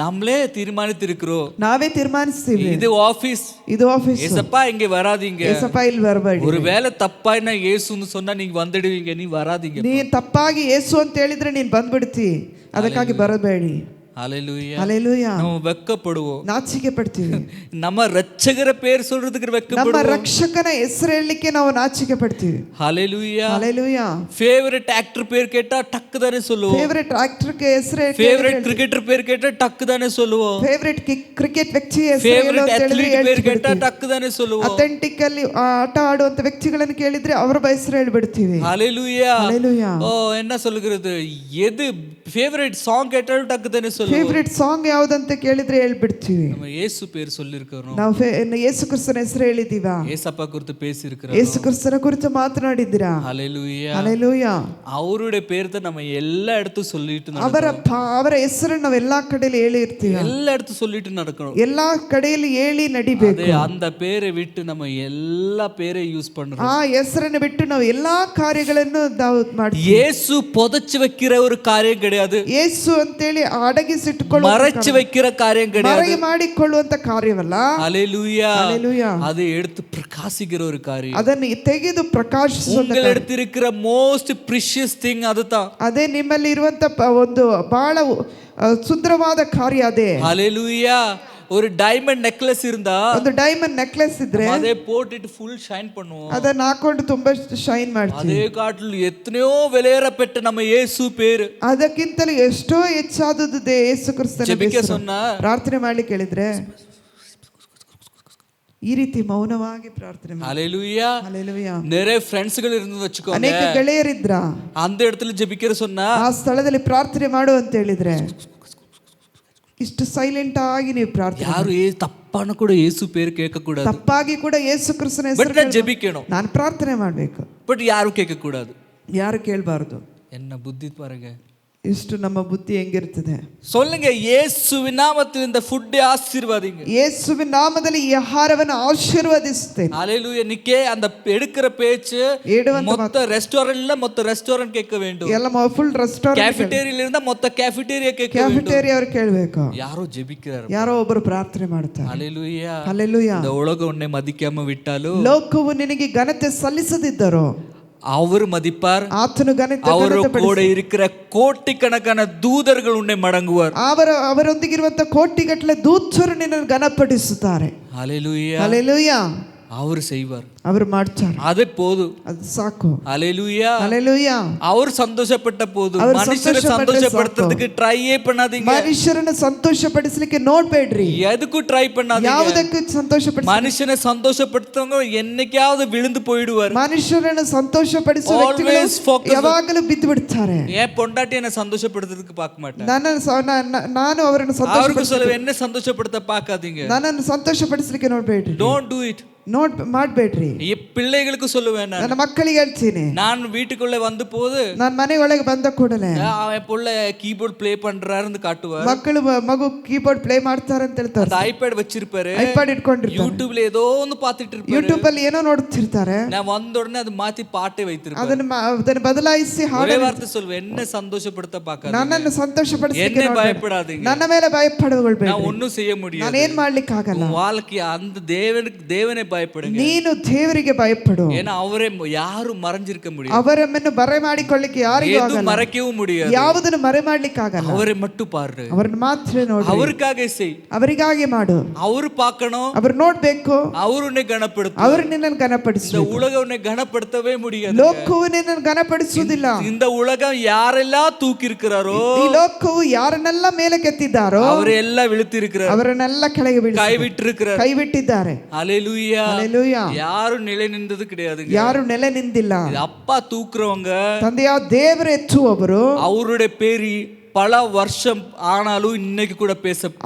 நம்மளே தீர்மானித்திருக்கிறோம், ನಾವೇ ತೀರ್ಮಾನಿಸ್ತೀವಿ, இது ஆபீஸ், ಇದು ಆಫೀಸ್, ஏசப்பா இங்க வராதீங்க. ಏಸಪ್ಪ ಇಲ್ಲಿ ಬರಬೇಡಿ. ஒரு வேளை தப்பா என்ன இயேசுன்னு சொன்னா நீங்க வந்துடுவீங்க, நீ வராதீங்க. ನೀ ತಪ್ಪಾಗಿ ಯೇಸು ಅಂತ ಹೇಳಿದ್ರೆ ನೀನ್ ಬಂದ್ಬಿಡ್ತಿ, ಅದಕ್ಕಾಗಿ ಬರಬೇಡಿ. ஹல்லேலூயா. ಹಲ್ಲೆಲೂಯಾ. நம்ம வெட்கப்படுவோம், ನಾಚಿಕೆ ಪಡ್ತೀವಿ. நம்ம ரட்சகர பேர் சொல்றதுக்கு ನಮ್ಮ வெட்கப்படுவோம். ರಕ್ಷಕನ ಹೆಸರು ಹೇಳಲಿಕ್ಕೆ ನಾವು ನಾಚಿಕೆ ಪಡ್ತೀವಿ. ஹல்லேலூயா. ಹಲ್ಲೆಲೂಯಾ. ஃபேவரட் ஆக்டர் பேர் கேட்டா டக்கு தானே சொல்லுவோம். ಫೇವರೇಟ್ ಆಕ್ಟರ್ಗೆ ಹೆಸರು, ஃபேவரட் கிரிக்கெட்டர் பேர் கேட்டா டக்கு தானே சொல்லுவோம். ಫೇವರೇಟ್ ಕ್ರಿಕೆಟ್ ವ್ಯಕ್ತಿ ಹೆಸರು ஃபேவரட் அத்லீட் பேர் கேட்டா டக்கு தானே சொல்லுவோம். ಅಥೆಂಟಿಕ್ ಅಲ್ಲಿ ಆಟ ಆಡುವಂತ ವ್ಯಕ್ತಿಗಳನ್ನು ಕೇಳಿದ್ರೆ ಅವರ ಹೆಸರು ಹೇಳ್ಬಿಡ್ತೀವಿ. ஹல்லேலூயா. ಹಲ್ಲೆಲೂಯಾ. ஓ என்ன சொல்லுகிறது, எது ஃபேவரட் சாங் கேட்டாலும் டக்கு தானே சொல்லுவோம். ಫೇವರೇಟ್ ಸಾಂಗ್ ಯಾವ್ದಂತ ಕೇಳಿದ್ರೆ ಹೇಳ್ಬಿಡ್ತೀವಿ. நம்ம இயேசு பேர் சொல்லிருக்கிறோம், ನಾವು ಯೇಸು ಕ್ರಿಸ್ತನ ಹೆಸರು ಹೇಳಿದೀವಾ, ஏசப்பா குறித்து பேசி இருக்கிறோம், ಯೇಸು ಕ್ರಿಸ್ತನ ಕುರಿತು ಮಾತನಾಡಿದ್ದೀರಾ. ஹல்லேலூயா. ಹಲ್ಲೆಲೂಯಾ. அவருடைய பேர் தான் நம்ம எல்லா இடத்தும் சொல்லிட்டு ಅವರ ಹೆಸರನ್ನು ನಾವು ಎಲ್ಲಾ ಕಡೆಯಲ್ಲಿ ಹೇಳಿ ಇರ್ತೀವಿ, எல்லா இடத்தும் சொல்லிட்டு நடக்கணும். ಎಲ್ಲಾ ಕಡೆಯಲ್ಲಿ ಹೇಳಿ ನಡಿಬೇಕು. அந்த பேரை விட்டு நம்ம எல்லா பேரையும் யூஸ் பண்றோம். ಆ ಹೆಸರನ್ನು ಬಿಟ್ಟು ನಾವು ಎಲ್ಲಾ ಕಾರ್ಯಗಳನ್ನು ನಾವು ಮಾಡ್ತೀವಿ. இயேசு புதைச்சு வைக்கிற ஒரு காரியம் கிடையாது. ಯೇಸು ಅಂತೇಳಿ ಅಡಗಿಸಿ ಒದಗಿಸಿಟ್ಟುಕೊಳ್ಳುವ மறைச்சு வைக்கிற காரியம் கிடையாது. ಮರೆಗೆ ಮಾಡಿಕೊಳ್ಳುವಂತ ಕಾರ್ಯವಲ್ಲ. ஹalleluya. ஹalleluya. அதை எடுத்து பிரகாசிக்கிற ஒரு காரியம். ಅದನ್ನು ತೆಗೆದು ಪ್ರಕಾಶಿಸುವಂತ உங்கள் எடுத்து இருக்கிற மோஸ்ட் precious thing அதுதான். ಅದೇ ನಿಮ್ಮಲ್ಲಿ ಇರುವಂತ ಒಂದು ಬಹಳ ಸುಂದರವಾದ ಕಾರ್ಯ ಅದೇ. ஹalleluya. ஒரு டைமண்ட் நெக்லஸ் இருந்தா, ಒಂದು ಡೈಮಂಡ್ ನೆಕ್ಲೆಸ್ ಇದ್ರೆ அதை போட்டுட்டு ಫುಲ್ ஷைன் பண்ணுவோம். ಅದನ್ನ ಹಾಕೊಂಡು ತುಂಬಾ ಶೈನ್ ಮಾಡ್ತೀವಿ. அதே காட்டில் எத்தனையோ வெளியேறப்பட்ட நம்ம இயேசு பேரு, ಅದಕ್ಕಿಂತಲೂ ಎಷ್ಟೋ ಹೆಚ್ಚಾದದ್ದು ಯೇಸು ಕ್ರಿಸ್ತನ ஜெபிக்க ಹೆಸರು. சொன்னா ಪ್ರಾರ್ಥನೆ ಮಾಡ್ಲಿಕ್ಕೆ ಹೇಳಿದ್ರೆ ಈ ರೀತಿ ಮೌನವಾಗಿ ಪ್ರಾರ್ಥನೆ ಮಾಡಿ. ஹalleluya. ಹಲ್ಲೆಲೂಯಾ. நிறைய ಫ್ರೆಂಡ್ಸ್ಗಳು ಇருந்து வச்சுக்கோங்க, ಅನೇಕ ಗೆಳೆಯರಿದ್ರ அந்த இடத்துல ஜெபிக்கிற சொன்னா, ಆ ಸ್ಥಳದಲ್ಲಿ ಪ್ರಾರ್ಥನೆ ಮಾಡು ಅಂತ ಹೇಳಿದ್ರೆ ಇಷ್ಟು ಸೈಲೆಂಟ್ ಆಗಿ ನೀವು ಪ್ರಾರ್ಥನೆ யாரும் தப்பான கூட இயேசு பேர் கேட்க கூடாது. ತಪ್ಪಾಗಿ ಕೂಡ ಯೇಸು ಕ್ರಿಸ್ತನ பட் ಹೆಸರು நான் ஜெபிக்கணும், ನಾನು ಪ್ರಾರ್ಥನೆ ಮಾಡಬೇಕು. பட் யாரும் கேட்க கூடாது. ಯಾರು ಕೇಳಬಾರದು. என்ன புத்தி பாருங்க. ಇಷ್ಟು ನಮ್ಮ ಬುದ್ಧಿ ಹೆಂಗಿರ್ತದೆ. சொல்லுங்க, இயேசுவின் நாமத்தில் இந்த ஃபுட்டை ஆசீர்வதிங்க. ಯೇಸುವಿನ ನಾಮದಲ್ಲಿ ಈ ಆಹಾರವನ್ನು ಆಶೀರ್ವದಿಸುತ್ತೇನೆ. ஹalleluya. நிக்கே அந்த எடுக்கிற பேச்சு மொத்த ரெஸ்டாரன்ட் கேட்க வேண்டும். ಎಲ್ಲ ಫುಲ್ ರೆಸ್ಟೋರೆಂಟ್ கேஃபிடேரியால இருந்தா மொத்த கேஃபிடேரியா கேட்க வேண்டும். ಕ್ಯಾಫೆಟೇರಿಯಾ ಅವರು ಕೇಳಬೇಕು. யாரோ ஜெபிக்கிறார், ಯಾರೋ ಒಬ್ಬರು ಪ್ರಾರ್ಥನೆ ಮಾಡ್ತಾರೆ. ஹalleluya. ಹಲ್ಲೆಲೂಯಾ. இந்த உலகம் உன்னை மதிக்காம விட்டாலும் ಲೋಕವು ನಿನಗೆ ಘನತೆ ಸಲ್ಲಿಸದಿದ್ದರು அவர் மதிப்பார். ಆತನು ಘನತೆ ಅವರು ಕೂಡ இருக்கிற கோட்டிக்கணக்கான தூதர்கள் உன்னை மடங்குவார். ಅವರೊಂದಿಗಿರುವಂತ ಕೋಟಿಗಟ್ಟಲೆ ದೂತರು ನಿನ್ನನ್ನು ಘನಪಡಿಸುತ್ತಾರೆ. ஹalleluya. ಹಲ್ಲೆಲೂಯಾ. அவர் செய்வார், ಅವರು ಮಾಡ್ತಾರೆ. அது போதும். ಅದು ಸಾಕು. ஹalleluya. ಹಲ್ಲೆಲೂಯಾ. அவர் சந்தோஷப்பட்ட போதும். அவர் மனுஷரை சந்தோஷப்படுத்துறதுக்கு ட்ரையே பண்ணாதீங்க. ಮನುಷ್ಯರನ್ನು ಸಂತೋಷಪಡಿಸಲಿಕ್ಕೆ ನೋಡ್ಬೇಡ್ರಿ. எதுக்கும் ட்ரை பண்ணாதீங்க. ಯಾವುದಕ್ಕೂ ಸಂತೋಷಪಡಿಸ மனுஷனை சந்தோஷப்படுத்துறவங்க என்னைக்காவது விழுந்து போயிடுவார். ಮನುಷ್ಯರನ್ನು ಸಂತೋಷಪಡಿಸುವ ವ್ಯಕ್ತಿಗಳು ಯಾವಾಗಲೂ ಬಿದ್ದು ಬಿಡ್ತಾರೆ. ஏன் பொண்டாட்டி என்ன சந்தோஷப்படுத்துறதுக்கு பார்க்க மாட்டேன். ನಾನು ಅವರನ್ನು அவருக்கு சொல்ல என்ன சந்தோஷப்படுத்த பார்க்காதீங்க. ನನ್ನನ್ನು ಸಂತೋಷಪಡಿಸಲಿಕ್ಕೆ ನೋಡ್ಬೇಡ್ರಿ. Don't do it. ಮಾಡ್ಬೇಡ್ರಿ. பிள்ளைகளுக்கு சொல்லுவேன், ನನ್ನ ಮಕ್ಕಳಿಗೆ ಹೇಳ್ತೀನಿ, நான் வீட்டுக்குள்ள வந்து போது ನಾನು ಮನೆ ಒಳಗೆ ಬಂದ ಕೂಡಲೇ அவன் புள்ள கீபோர்ட் ப்ளே பண்றாருன்னு காட்டுவார். ಮಗು ಕೀಬೋರ್ಡ್ ಪ್ಲೇ ಮಾಡ್ತಾರೆ ಅಂತ ಹೇಳ್ತಾರೆ. அந்த ஐபேட் வச்சிருப்பாரு, ಐಪ್ಯಾಡ್ ಇಟ್ಕೊಂಡಿರ್ತಾರೆ, யூடியூப்ல ஏதோ ஒன்னு பார்த்துட்டு இருப்பாரு. ಯೂಟ್ಯೂಬ್ ಅಲ್ಲಿ ಏನೋ ನೋಡ್ತಿರ್ತಾರೆ. நான் வந்த உடனே அது மாத்தி பாட்டை வைத்திருப்பாரு. ಅದನ್ನ ಬದಲಾಯಿಸಿ ஒரே வார்த்தை சொல்வேன், என்ன சந்தோஷப்படுத்த பார்க்காதீங்க. ನನ್ನನ್ನು ಸಂತೋಷಪಡಿಸಲಿಕ್ಕೆ என்ன பயப்படாதீங்க. ನನ್ನ ಮೇಲೆ ಭಯಪಡಬೇಡಿ. நான் ஒண்ணும் செய்ய முடியாது. ನಾನು ಏನು ಮಾಡ್ಲಿಕ್ಕೆ ಆಗಲ್ಲ. வாழ்க்கை அந்த தேவனை பயப்படுங்க. ನೀನು ದೇವರಿಗೆ ಭಯಪಡು. ஏன்னா அவரே யாரும் மறைஞ்சிருக்க முடியாது. ಅವರನ್ನು ಮರೆ ಮಾಡಿಕೊಳ್ಳಿಕ್ಕೆ ಯಾರಿಗೂ ಆಗಲ್ಲ. மறைக்கவும் முடியாது. ಯಾವುದನ್ನು ಮರೆ ಮಾಡ್ಲಿಕ್ಕೆ ಆಗಲ್ಲ. அவரை மட்டும் பாரு, ಅವರನ್ನು ಮಾತ್ರ ನೋಡು, அவருக்காக செய், ಅವರಿಗಾಗಿ ಮಾಡು. அவரு பார்க்கணும், ಅವರು ನೋಡ್ಬೇಕು, அவரு உன்னை கனப்படுத்து. ಅವರು ನಿನ್ನನ್ನು ಘನಪಡಿಸು. இந்த உலகம் உன்னை கனப்படுத்தவே முடியாது. ಲೋಕವು ನಿನ್ನನ್ನು ಘನಪಡಿಸುವುದಿಲ್ಲ. இந்த உலகம் யாரெல்லாம் தூக்கி இருக்கிறாரோ, ಈ ಲೋಕವು ಯಾರನ್ನೆಲ್ಲ ಮೇಲೆ ಕೆತ್ತಿದ್ದಾರೋ ಅವರೆಲ್ಲ விழுத்திருக்கிறார், ಅವರನ್ನೆಲ್ಲ ಕೆಳಗೆ ಬೀಳಿಸಿ கைவிட்டிருக்கிறார். ಕೈಬಿಟ್ಟಿದ್ದಾರೆ. ஹalleluya. ಹಲ್ಲೆಲೂಯಾ. யாரும் நிலை நின்றது கிடையாதுங்க. ಯಾರು ನೆಲೆ ನಿಂದಿಲ್ಲ. அப்பா தூக்குறவங்க, ತಂದೆಯ ದೇವರು ಎತ್ತುವವರು, அவருடைய பேரி பல வருஷம் ஆனாலும் இன்னைக்கு கூட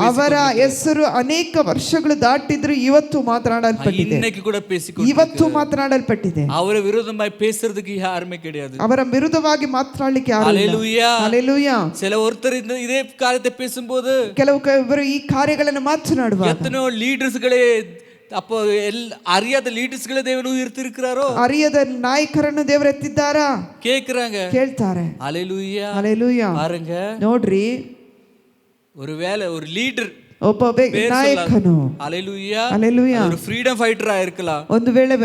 ಅವರ ಹೆಸರು ಅನೇಕ ವರ್ಷಗಳು ದಾಟಿದ್ರು ಇವತ್ತು ಮಾತನಾಡಲ್ಪಟ್ಟಿದೆ. இன்னைக்கு கூட ಇವತ್ತು ಮಾತನಾಡಲ್ಪಟ್ಟಿದೆ. ಅವರ ವಿರುದ್ಧವಾಗಿ பேசுறதுக்கு யாருமே கிடையாது. ಅವರ ವಿರುದ್ಧವಾಗಿ ಮಾತನಾಡಲಿಕ್ಕೆ ಯಾರು ಇಲ್ಲ. ஹalleluya. ஹalleluya. சில ஒருத்தர் இதே காரியத்தை பேசும்போது ಕೆಲವರು ಈ ಕಾರ್ಯಗಳನ್ನು ಮಾತನಾಡುವಾಗ எத்தனையோ லீடர்ஸ்களே, அப்போ அறியாத லீடர்ஸ்களே தேவன் உயர்த்திருக்கிறாரோ, ಅರಿಯದ ನಾಯಕರನ್ನು ದೇವರು ಎತ್ತಿದ್ದಾರಾ கேக்குறாங்க, ಕೇಳ್ತಾರೆ. ஹalleluya. ಹಲ್ಲೆಲೂಯಾ. பாருங்க, ನೋಡ್ರಿ, ஒருவேளை ஒரு லீடர், ಒಬ್ಬ ನಾಯಕನು, ஹalleluya, ಹಲ್ಲೆಲೂಯಾ, ஒரு ஃப்ரீடம் ஃபைட்டரா இருக்கலாம், ಒಂದು ವೇಳೆ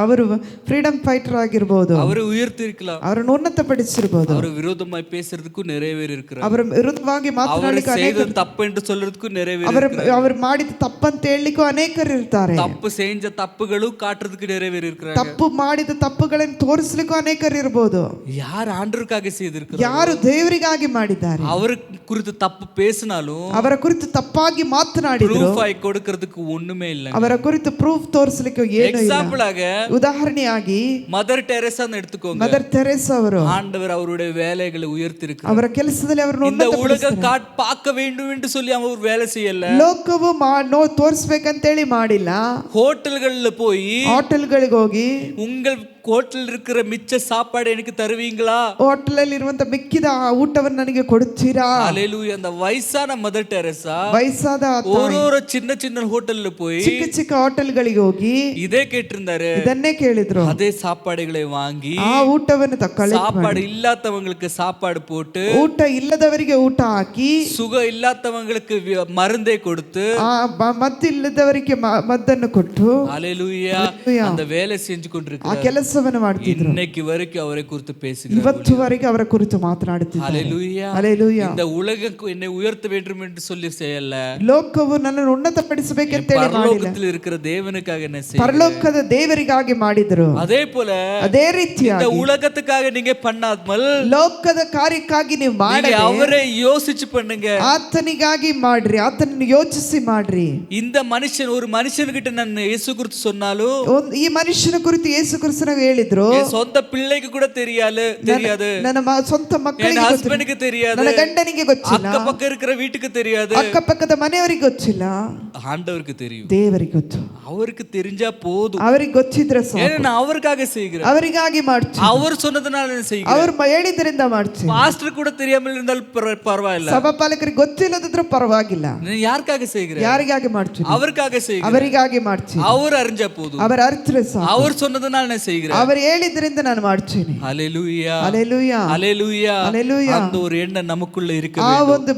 ಅವರು ಫ್ರೀಡಮ್ ಫೈಟರ್ ಆಗಿರಬಹುದು, ಅವರು உயர்த்திருக்கலாம், ಅವರನ್ನು ಉನ್ನತಪಡಿಸಿರಬಹುದು. ಅವರು ವಿರೋಧമായി பேசுறதுக்கு நிறைய பேர் இருக்கிறாங்க. ಅವರ ವಿರುದ್ಧವಾಗಿ ಮಾತನಾಡಲಿಕ್ಕೆ ಅನೇಕ, ತಪ್ಪು ಎಂದು சொல்லறதுக்கு நிறைய பேர் ಅವರು ಮಾಡಿದ ತಪ್ಪಂತ ಹೇಳಲಿಕ್ಕೂ ಅನೇಕರು ಇರ್ತಾರೆ. ತಪ್ಪು செஞ்ச தப்புಗಳು காட்டுறதுக்கு நிறைய பேர் இருக்கிறாங்க. ತಪ್ಪು ಮಾಡಿದ ತಪ್ಪುಗಳನ್ನು ತೋರಿಸಲಿಕ್ಕೂ ಅನೇಕರು ಇರಬಹುದು. யார் ஆண்டவருக்காக செய்திருக்கிறார், ಯಾರು ದೇವರಿಗಾಗಿ ಮಾಡಿದ್ದಾರೆ, அவர் குறித்து தப்பு பேசினாலும் ಅವರ ಕುರಿತು ತಪ್ಪಾಗಿ ಮಾತನಾಡಿದ್ರು ಪ್ರೂಫ್ ಆಗಿ ಕೊಡೋದಕ್ಕೆ ಒಣ್ಣುமே ಇಲ್ಲ. ಅವರ ಕುರಿತು ಪ್ರೂಫ್ ತೋರಿಸಲಿಕ್ಕೆ ಏನು ಇಲ್ಲ. ಎಕ್ಸಾಂಪಲ್ ಆಗಿ, ಉದಾಹರಣೆಯಾಗಿ ಮದರ್ ಟೆರೆಸಾ எடுத்துக்கோங்க. ಮದರ್ ತೆರೇಸಾ ಅವರು, ஆண்டவர் அவருடைய வேலைகளை உயர்த்திருக்கிறார். ಅವರ ಕೆಲಸದಲ್ಲಿ ಅವರನ್ನು இந்த உலகம் பார்க்க வேண்டும் என்று சொல்லி அவர் வேலை செய்யல. ಲೋಕವು ತೋರಿಸಬೇಕಂತ ಹೇಳಿ ಮಾಡಿಲ್ಲ. ಹೋಟೆಲ್ಗಳಲ್ಲಿ போய், ಹೋಟೆಲ್ಗಳಿಗೆ ಹೋಗಿ, உங்கள் ಹೋಟೆಲ್ இருக்கிற மிச்ச சாப்பாடு எனக்கு தருவீங்களா, ಹೋಟೆಲ್ ಇರುವಂತ ಮಿಕ್ಕಿದ ಊಟವನ್ನು ನನಗೆ ಕೊಡುತ್ತೀರಾ. ஹalleluya. அந்த வயசான மதர் ಟೆರೆಸಾ, ವಯಸ್ಸಾದ ವಯಸ್ಸಾದ ಆ ஒரு சின்ன சின்ன ஹோட்டல்ல போய் ಚಿಕ್ಕ ಚಿಕ್ಕ ಹೋಟೆಲ್ಗಳಿಗೆ ಹೋಗಿ இதே கேட்டிருந்தாரு. ಇದನ್ನೇ ಕೇಳಿದ್ರು. அதே சாப்பாடுகளை வாங்கி ಆ ಊಟವನ್ನು ತಕೊಳ್ಳಿ, சாப்பாடு இல்லாதவங்களுக்கு சாப்பாடு போட்டு, ಊಟ ಇಲ್ಲದವರಿಗೆ ಊಟ ಹಾಕಿ, சுகம் இல்லாதவங்களுக்கு மருந்தை கொடுத்து, ಮದ್ದಿಲ್ಲದವರಿಗೆ ಮದ್ದನ್ನು ಕೊಟ್ಟು, ஹalleluya, அந்த வேலை செஞ்சு ಆ கொண்டிருக்கிறார். ಕೆಲಸವನ್ನು ಮಾಡ್ತಿದ್ರು. இன்னைக்கு வரைக்கும் அவரை குறித்து பேசுகிறார். ಇವತ್ತುವರೆಗೆ ಅವರ ಕುರಿತು ಮಾತನಾಡುತ್ತಿದ್ದಾರೆ. ஹalleluya. ಹಲ್ಲೆಲೂಯಾ. இந்த உலகம் என்னை உயர்த்த வேண்டும் என்று சொல்லி செய்யல. ಲೋಕವು ನನ್ನನ್ನು ಉನ್ನತಪಡಿಸಬೇಕೆಂತ ಹೇಳಿ ಮಾಡಿಲ್ಲ. பரலோகத்தில் இருக்கிற தேவனுக்காக என்ன செய்ய, ಪರಲೋಕದ ದೇವರಿಗಾಗಿ ಮಾಡಿದ್ರು. அதே போல ಅದೇ ರೀತಿಯಾಗಿ இந்த உலகத்துக்காக நீங்க பண்ணாமல் ಲೋಕದ ಕಾರ್ಯಕ್ಕಾಗಿ ನೀವು ಮಾಡಿ அவரை யோசிச்சு பண்ணுங்க. ಆತನಿಗಾಗಿ ಮಾಡ್ರಿ, ಆತನನ್ನು ಯೋಚಿಸಿ ಮಾಡ್ರಿ. இந்த மனுஷன் ஒரு மனுஷன்கிட்ட நான் இயேசு குறித்து சொன்னாலும், ಈ ಮನುಷ್ಯನ ಕುರಿತು ಯೇಸು ಕ್ರಿಸ್ತನಿಗೆ ಹೇಳಿದ್ರು, என் சொந்த பிள்ளைக்கு கூட தெரியாது, ನನ್ನ ಸ್ವಂತ ಮಕ್ಕಳಿಗೆ, ஹஸ்பண்டுக்கு தெரியாது, ನನ್ನ ಗಂಡನಿಗೆ ಗೊತ್ತಿಲ್ಲ, அக்க பக்கம் இருக்கிற வீட்டுக்கு தெரியாது, ಅಕ್ಕಪಕ್ಕದ ಮನೆಯವರಿಗೆ ಗೊತ್ತಿಲ್ಲ, ஆண்டவருக்கு தெரியும். ದೇವರಿಗೆ ಗೊತ್ತು. அவருக்கு தெரிஞ்சா போதும். ಅವರಿಗೆ ಗೊತ್ತಿದ್ರೆ ஏன்னா நான் அவருக்காக செய்கிறேன். ಅವರಿಗಾಗಿ ಮಾಡ್ತೀನಿ. அவர் சொன்னதுனால நான் செய்கிறேன். ಅವರು ಹೇಳಿದ್ರಿಂದ ಮಾಡ್ತೀನಿ. பாஸ்டர் கூட தெரியாமல் இருந்தால் பரவாயில்லை. ಸಭಾಪಾಲಕರಿಗೆ ಗೊತ್ತಿಲ್ಲದಿದ್ರೂ ಪರವಾಗಿಲ್ಲ. நான் யாருக்காக செய்கிறேன்? ಯಾರಿಗಾಗಿ ಮಾಡ್ತೀನಿ? அவருக்காக செய்கிறேன். ಅವರಿಗಾಗಿ ಮಾಡ್ತೀನಿ. அவர் அறிஞ்சா போதும். ಅವರ ಅರ್ಥರೆ ಸಾಕು. அவர் சொன்னதுனால நான் செய்கிறேன். ಅವರು ಹೇಳಿದ್ರಿಂದ ನಾನು ಮಾಡ್ತೀನಿ. ஹalleluya, ಹಲ್ಲೆಲೂಯಾ, ஹalleluya, ಹಲ್ಲೆಲೂಯಾ. அந்த ஒரு எண்ணம் நமக்குள்ள இருக்க ಆ வேண்டும். ಒಂದು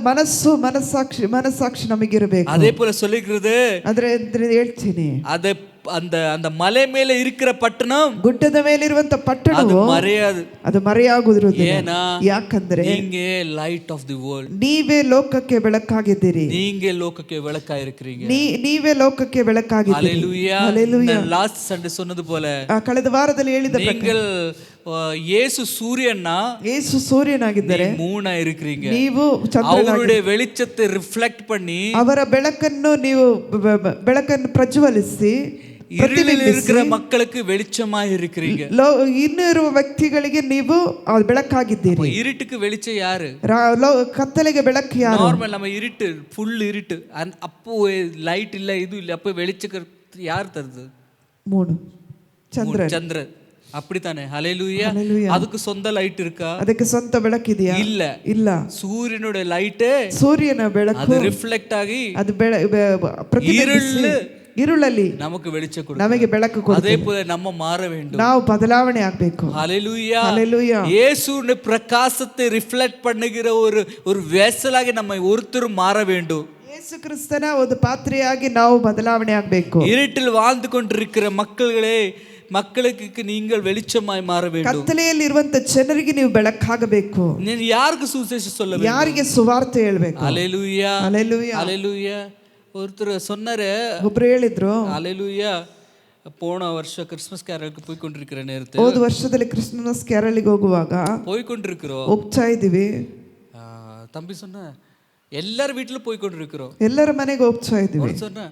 ಮನಸ್ಸಾಕ್ಷಿ ನಮಗಿರಬೇಕು. அதே போல சொல்லிக்கிறது, ಆದ್ರೆ ಹೇಳ್ತೀನಿ, அதை அந்த அந்த மலை மேல இருக்கிற பட்டணம், ಗುಡ್ಡದ ಮೇಲಿರುವಂತ ಪಟ್ಟಣವು மறையாது. ಅದು ಮರೆಯಾಗುವುದಿಲ್ಲ. ஏனா ಯಾಕಂದ್ರೆ நீங்க லைட் ஆஃப் தி வேர்ல்ட், ನೀವೇ ಲೋಕಕ್ಕೆ ಬೆಳಕಾಗಿದ್ದೀರಿ. நீங்க லோகಕ್ಕೆ ಬೆಳಕா இருக்கிறீங்க. ನೀವೇ ಲೋಕಕ್ಕೆ ಬೆಳಕಾಗಿದ್ದೀರಿ. ஹalleluya. ಹಲ್ಲೆಲೂಯಾ. லாஸ்ட் சண்டே சொன்னது போல, ಕಳೆದ ವಾರದಲ್ಲಿ ಹೇಳಿದ நீங்கள் இயேசு சூரியனா, ಯೇಸು ಸೂರ್ಯನಾಗಿದ್ದಾರೆ, மூணா இருக்கிறீங்க. ನೀವು அவருடைய வெளிச்சத்தை ரிஃப்ளெக்ட் பண்ணி, ಅವರ ಬೆಳಕನ್ನು ನೀವು ಬೆಳಕನ್ನು ಪ್ರಜ್ವಲಿಸಿ, இருளில் இருக்கிற மக்களுக்கு வெளிச்சமா இருக்கிறீங்க. ಇನ್ನೂ ಇರುವ ವ್ಯಕ್ತಿಗಳಿಗೆ ನೀವು ಬೆಳಕಾಗಿದ್ದೀರಿ. இருட்டுக்கு வெளிச்சம் யாரு? ಕತ್ತಲೆಗೆ ಬೆಳಕು ಯಾರು? நார்மல் நம்ம இருட்டு, ஃபுல் இருட்டு, அப்போ லைட் இல்ல, இது இல்ல, அப்போ வெளிச்சம் யார் தருது? மூணு ಚಂದ್ರನ್. சந்திரன். அப்படித்தானே? ஹalleluya. அதுக்கு சொந்த லைட் இருக்கா? ಅದಕ್ಕೆ ಸ್ವಂತ ಬೆಳಕಿದೆಯಾ? இல்ல. ಇಲ್ಲ. சூரியனுடைய லைட், ಸೂರ್ಯನ ಬೆಳಕು அது ரிஃப்ளெக்ட் ஆகி ಅದು ಪ್ರತಿಬಿಂಬಿಸಿ இருளಲ್ಲಿ நமக்கு வெளிச்சம் கொடுக்கும். ನಮಗೆ ಬೆಳಕು ಕೊಡುತ್ತೆ. அதே போல நம்ம மாற வேண்டும். ನಾವು ಬದಲಾವಣೆ ಆಗಬೇಕು. ஹalleluya, ஹalleluya. இயேசுவின் பிரகாசத்தை ரிஃப்ளெக்ட் பண்ணுகிற ஒரு வெசலாக நம்ம ஒருத்தரும் மாற வேண்டும். ಯೇಸು ಕ್ರಿಸ್ತನ ಒಂದು ಪಾತ್ರೆಯಾಗಿ ನಾವು ಬದಲಾವಣೆ ಆಗಬೇಕು. இருட்டில் வாழ்ந்து கொண்டிருக்கிற மக்களுக்கு நீங்கள் வெளிச்சமாய் மாற வேண்டும். ಕತ್ತಲೆಯಲ್ಲಿ ಇರುವಂತ ಜನರಿಗೆ ನೀವು ಬೆಳಕಾಗಬೇಕು. நீங்க யாருக்கு சுவிசேஷம் சொல்ல வேண்டும்? ಯಾರಿಗೆ ಸುವಾರ್ತೆ ಹೇಳಬೇಕು? ஹalleluya, ஹalleluya, ஹalleluya. ஒருத்தர் சொன்னாரு, ಒಬ್ರು ಹೇಳಿದ್ರು, ஹalleluya, போன வருஷம் கிறிஸ்மஸ் கேரலுக்கு போய் கொண்டிருக்கிற நேரத்தில், ಹೋದ ವರ್ಷದಲ್ಲಿ ಕ್ರಿಸ್ಮಸ್ ಕ್ಯಾರಲ್ಗೆ ಹೋಗುವಾಗ போய் கொண்டிருக்கிறோம், ಹೋಗ್ತಾ ಇದೀವಿ. தம்பி சொன்ன எல்லாரும் வீட்டுல போய் கொண்டிருக்கிறோம், ಎಲ್ಲರ ಮನೆಗೆ ಹೋಗ್ತಾ ಇದೀವಿ. சொன்ன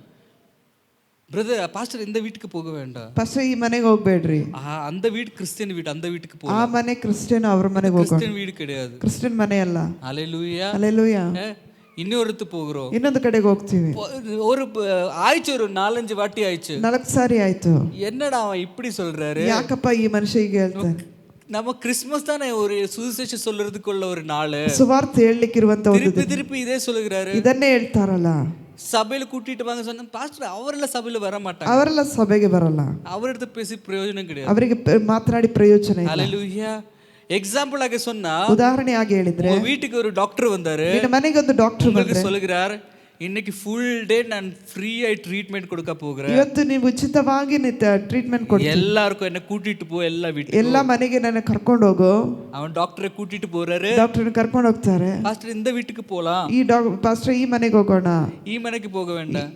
பிரதர், பாஸ்டர் இந்த வீட்டுக்கு போக வேண்டாம், ಪಾಸ್ಟರ್ ಈ ಮನೆಗೆ ಹೋಗ್ಬೇಡ್ರಿ, அந்த வீடு கிறிஸ்டியன் வீடு, அந்த வீட்டுக்கு ಆ போகலாம். ಮನೆ ಕ್ರಿಶ್ಚಿಯನ್, ಅವ್ರ ಮನೆಗೆ ಹೋಗೋಣ. கிறிஸ்டியன் வீடு கிடையாது, ಕ್ರಿಶ್ಚಿಯನ್ ಮನೆ ಅಲ್ಲ. ஹalleluya, ಹಲ್ಲೆಲೂಯಾ. இன்னொருத்து போகிறோம், ಇನ್ನೊಂದು ಕಡೆಗೆ ಹೋಗ್ತೀವಿ. ஒரு ஆயிடுச்சு, ஒரு 4-5 வாட்டி ஆயிடுச்சு. 4 ಸಾರಿ ಆಯ್ತು. என்னடா அவன் இப்படி சொல்றாரு? ಯಾಕಪ್ಪ ಈ ಮನುಷ್ಯ ಹೀಗೆ ಹೇಳ್ತಾನೆ? நம்ம கிறிஸ்மஸ் தானே ஒரு சுவிசேஷம் சொல்றதுக்குள்ள ஒரு நாள், ಸುವಾರ್ತೆ ಹೇಳಲಿಕ್ಕಿರುವಂತ ಒಂದು திருப்பி இதே சொல்லுகிறாரு. ಇದನ್ನೇ ಹೇಳ್ತಾರಲ್ಲ, சபையில கூட்டிட்டு வாங்க சொன்ன பாஸ்டர் அவரெல்லாம் சபையில வர மாட்டாங்க, ಅವರೆಲ್ಲ ಸಭೆಗೆ ಬರಲ್ಲ, அவரிடத்து பேசி பிரயோஜனம் கிடையாது. ಅವರಿಗೆ ಮಾತನಾಡಿ ಪ್ರಯೋಜನ ಇಲ್ಲ. ஹalleluya. எக்ஸாம்பிள் ஆக சொன்னா, ಉದಾಹರಣೆ ಆಗಿ ಹೇಳಿದ್ರೆ, உங்க வீட்டுக்கு ஒரு டாக்டர் வந்தாரு, ನಿನ್ನ ಮನೆಗೆ ಒಂದು ಡಾಕ್ಟರ್ உங்களுக்கு சொல்லுகிறார், இன்னைக்கு ಫುಲ್ ಡೇ நான் ஃப்ரீயா ட்ரீட்மெண்ட் கொடுக்க போகிறேன், ಇವತ್ತು ನೀವು ಉಚಿತವಾಗಿ ಟ್ರೀಟ್ಮೆಂಟ್ ಕೊಡ್ತೀನಿ, எல்லாருக்கும் என்ன கூட்டிட்டு போ, எல்லா வீட்டுக்கு, ಎಲ್ಲ ಮನೆಗೆ ನನ್ನ ಕರ್ಕೊಂಡು ಹೋಗು. அவன் டாக்டரை கூட்டிட்டு போறாரு, ಡಾಕ್ಟರ್ ಕರ್ಕೊಂಡು ಹೋಗ್ತಾರೆ. பாஸ்டர் இந்த வீட்டுக்கு போலாம், ಈ ಪಾಸ್ಟರ್ ಈ ಮನೆಗೆ ಹೋಗೋಣ, ಈ ಮನೆಗೆ போக வேண்டாம்,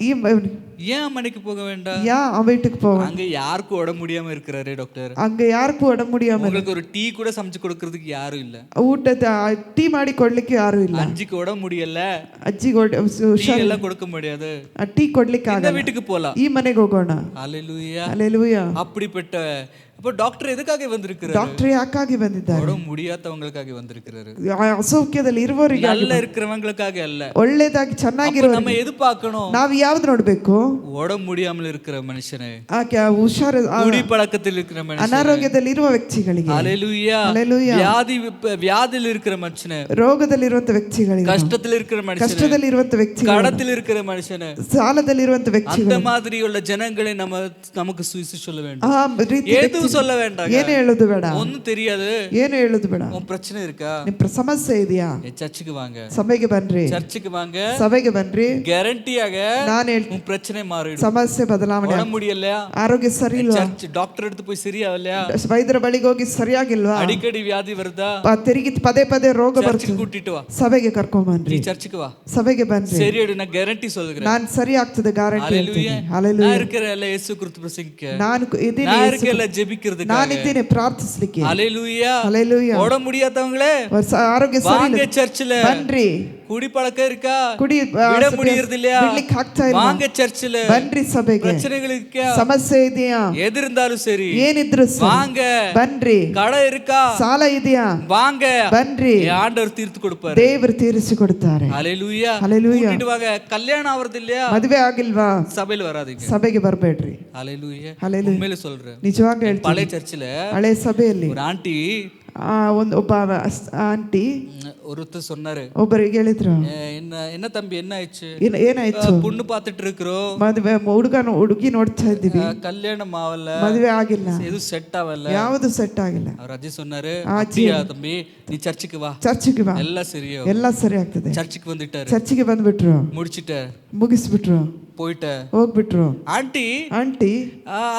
ஏன் மனைக்கு போக வேண்டாம், ಆ வீட்டுக்கு போவோம், அங்க யாருக்கும் உடம்பு முடியாம இருக்கிறாரு டாக்டர், அங்க யாருக்கும் உடம்பு முடியாம, உங்களுக்கு ஒரு டீ கூட சமைச்சு கொடுக்கிறதுக்கு யாரும் இல்ல, ಊಟದ ಟೀ ಮಾಡಿ ಕೊಡ್ಲಿಕ್ಕೆ ಯಾರು ಇಲ್ಲ, அஞ்சுக்கு உடம்பு முடியல, ಅಜ್ಜಿಗೆ எல்லாம் கொடுக்க முடியாது, ಟೀ ಕೊಡ್ಲಿಕ್ಕೆ இந்த ಆಗಲ್ಲ, வீட்டுக்கு போலாம், ಈ ಮನೆಗೆ ಹೋಗೋಣ. ஹalleluya, ಹಲ್ಲೆಲೂಯಾ. அப்படிப்பட்ட அப்போ டாக்டர் எதுக்காக வந்திருக்கிறாரு? ಡಾಕ್ಟರ್ ಯಾಕಾಗಿ ಬಂದಿದ್ದಾರೆ? உடம்பு முடியாதவங்களுக்காக வந்திருக்கிறாரு, ಅಸೌಖ್ಯದಲ್ಲಿ ಇರುವವರಿಗೆ, நல்லா இருக்கிறவங்களுக்காக அல்ல. ಒಳ್ಳೇದಾಗಿ அப்ப ಚೆನ್ನಾಗಿರೋ நம்ம எது பார்க்கணும்? ನಾವು ಯಾವ್ದು ನೋಡ್ಬೇಕು? உடம்பு முடியாமல் இருக்கிற மனுஷனை, ಹುಷಾರು குடி பழக்கத்தில் இருக்கிற மனுஷனை, ಅನಾರೋಗ್ಯದಲ್ಲಿರುವ ವ್ಯಕ್ತಿಗಳಿಗೆ, ஹalleluya, ஹalleluya, வியாதியில் இருக்கிற மனுஷனை, ರೋಗದಲ್ಲಿರುವಂತ ವ್ಯಕ್ತಿಗಳಿಗೆ, கஷ்டத்தில் இருக்கிற மனுஷனை, ಕಷ್ಟದಲ್ಲಿರುವಂತ ವ್ಯಕ್ತಿಗಳು, கடத்தில் இருக்கிற மனுஷனை, ಸಾಲದಲ್ಲಿರುವಂತ ವ್ಯಕ್ತಿಗಳು, அந்த மாதிரியுள்ள ஜனங்களை நமக்கு சுவிசேஷம் சொல்ல வேண்டும். ಆ ರೀತಿ எதுவும் சொல்ல வேண்டாம், ಏನು ಹೇಳೋದು ಬೇಡ, ஒன்னும் தெரியாது, ಏನು ಹೇಳೋದು ಬೇಡ. உன் பிரச்சனை இருக்கா, ನಿಮ್ಮ ಸಮಸ್ಯೆ ಇದೆಯಾ, சர்ச்சுக்கு வாங்க, ಸಭೆಗೆ ಬನ್ರಿ, சர்ச்சுக்கு வாங்க, ಸಭೆಗೆ ಬನ್ರಿ. ಗ್ಯಾರಂಟಿಯಾಗ ನಾನು ಹೇಳ್ತೀನಿ, உன் பிரச்சனை மாறிடும். ಸಮಸ್ಯೆ ಬದಲಾವಣೆ, உடம்பு முடியலையா, ಆರೋಗ್ಯ ಸರಿ ಇಲ್ವಾ, சர்ச் டாக்டர் எடுத்து போய் சரியாகலையா, ವೈದ್ಯರ ಬಳಿಗೆ ಹೋಗಿ ಸರಿಯಾಗಿಲ್ವಾ, அடிக்கடி வியாதி வருதா, ತಿರುಗಿ ಪದೇ ಪದೇ ರೋಗ சர்ச்சுக்கு ಬರ್ತದೆ, கூட்டிட்டு வா, ಸಭೆಗೆ ಕರ್ಕೊಂಡ್ ಬನ್ರಿ, நீ சர்ச்சுக்கு வா, ಸಭೆಗೆ ಬನ್ರಿ. சரி நான் ಗ್ಯಾರಂಟಿ சொல்லுகிறேன். ನಾನು ಸರಿ ಆಗ್ತದೆ, ಗ್ಯಾರಂಟಿ ಹೇಳ್ತೀನಿ. நான் ಹalleluya, இருக்கிறேன்ல இயேசு கிறிஸ்து பிரசங்கிக்க, ನಾನು ಇದ್ದೀನಿ, நான் இருக்கேன்ல ஜெபிக்கிறதுக்கு, ನಾನಿದ್ದೀನಿ ಪ್ರಾರ್ಥಿಸ್ಲಿಕ್ಕೆ. ஹalleluya, ಹalleluya. உடம்பு முடியாதவங்களே ಆರೋಗ್ಯ ಸರಿ வாங்க ಇಲ್ಲ, சர்ச்சில். ಬನ್ರಿ. குடி பழக்கம் இருக்கா, ಕುಡಿ விட முடியறது இல்லையா, ಬಿಡ್ಲಿಕ್ಕೆ ಆಗ್ತಾ ಇಲ್ಲ, வாங்க சர்ச்சில். ಬನ್ರಿ ಸಭೆಗೆ. பிரச்சனைகள் இருக்கா, ಸಮಸ್ಯೆ ಇದೆಯಾ, எது இருந்தாலும் சரி ಏನಿದ್ರು ಸರಿ, வாங்க. ಬನ್ರಿ. கடை இருக்கா, ಸಾಲ ಇದೆಯಾ, வாங்க, ಬನ್ರಿ. ஆண்டவர் தீர்த்து கொடுப்பாரு. ದೇವರು ತೀರಿಸಿ ಕೊಡ್ತಾರೆ. ஹalleluya, ஹalleluya. கூட்டிட்டு வாங்க. கல்யாணம் ஆவறது இல்லையா, ಮದುವೆ ಆಗಿಲ್ವಾ, சபையில வராதீங்க. ಸಭೆಗೆ ಬರ್ಬೇಡ್ರಿ. ஹalleluya, ஹalleluya. உண்மையில சொல்றேன். ನಿಜವಾಗ್ಲೂ ಹೇಳ್ತೀನಿ, பழைய சர்ச்சில் ಹಳೆ ಸಭೆಯಲ್ಲಿ ஒரு ஆண்டி, ಒಬ್ಬ ಆಂಟಿ ஒருத்தர் சொன்னாரு, ಒಬ್ಬರಿಗೆ ಹೇಳಿದ್ರು, என்ன தம்பி என்ன ஆயிடுச்சு, ಏನಾಯ್ತು, பொண்ணு பார்த்துட்டு இருக்கிறோம், ಮದುವೆ ಹುಡುಗಿ ನೋಡ್ತಾ ಇದ್ದೀವಿ, கல்யாணம் ஆகல, ಮದುವೆ ಆಗಿಲ್ಲ, எதுவும் செட் ஆகல, ಯಾವುದು ಸೆಟ್ ಆಗಿಲ್ಲ. அவர் அஜய் சொன்னாரு, அப்படியா தம்பி நீ சர்ச்சுக்கு வா, ಚರ್ಚಿಗೆ ಬಾ, எல்லாம் சரியா, ಎಲ್ಲ ಸರಿ ಆಗ್ತದೆ. சர்ச்சுக்கு வந்துட்டாரு, ಚರ್ಚಿಗೆ ಬಂದ್ಬಿಟ್ರು, முடிச்சிட்ட, ಮುಗಿಸ್ಬಿಟ್ರು, போயிட்ட. ಹೋಗ್ಬಿಟ್ರು. ஆண்டி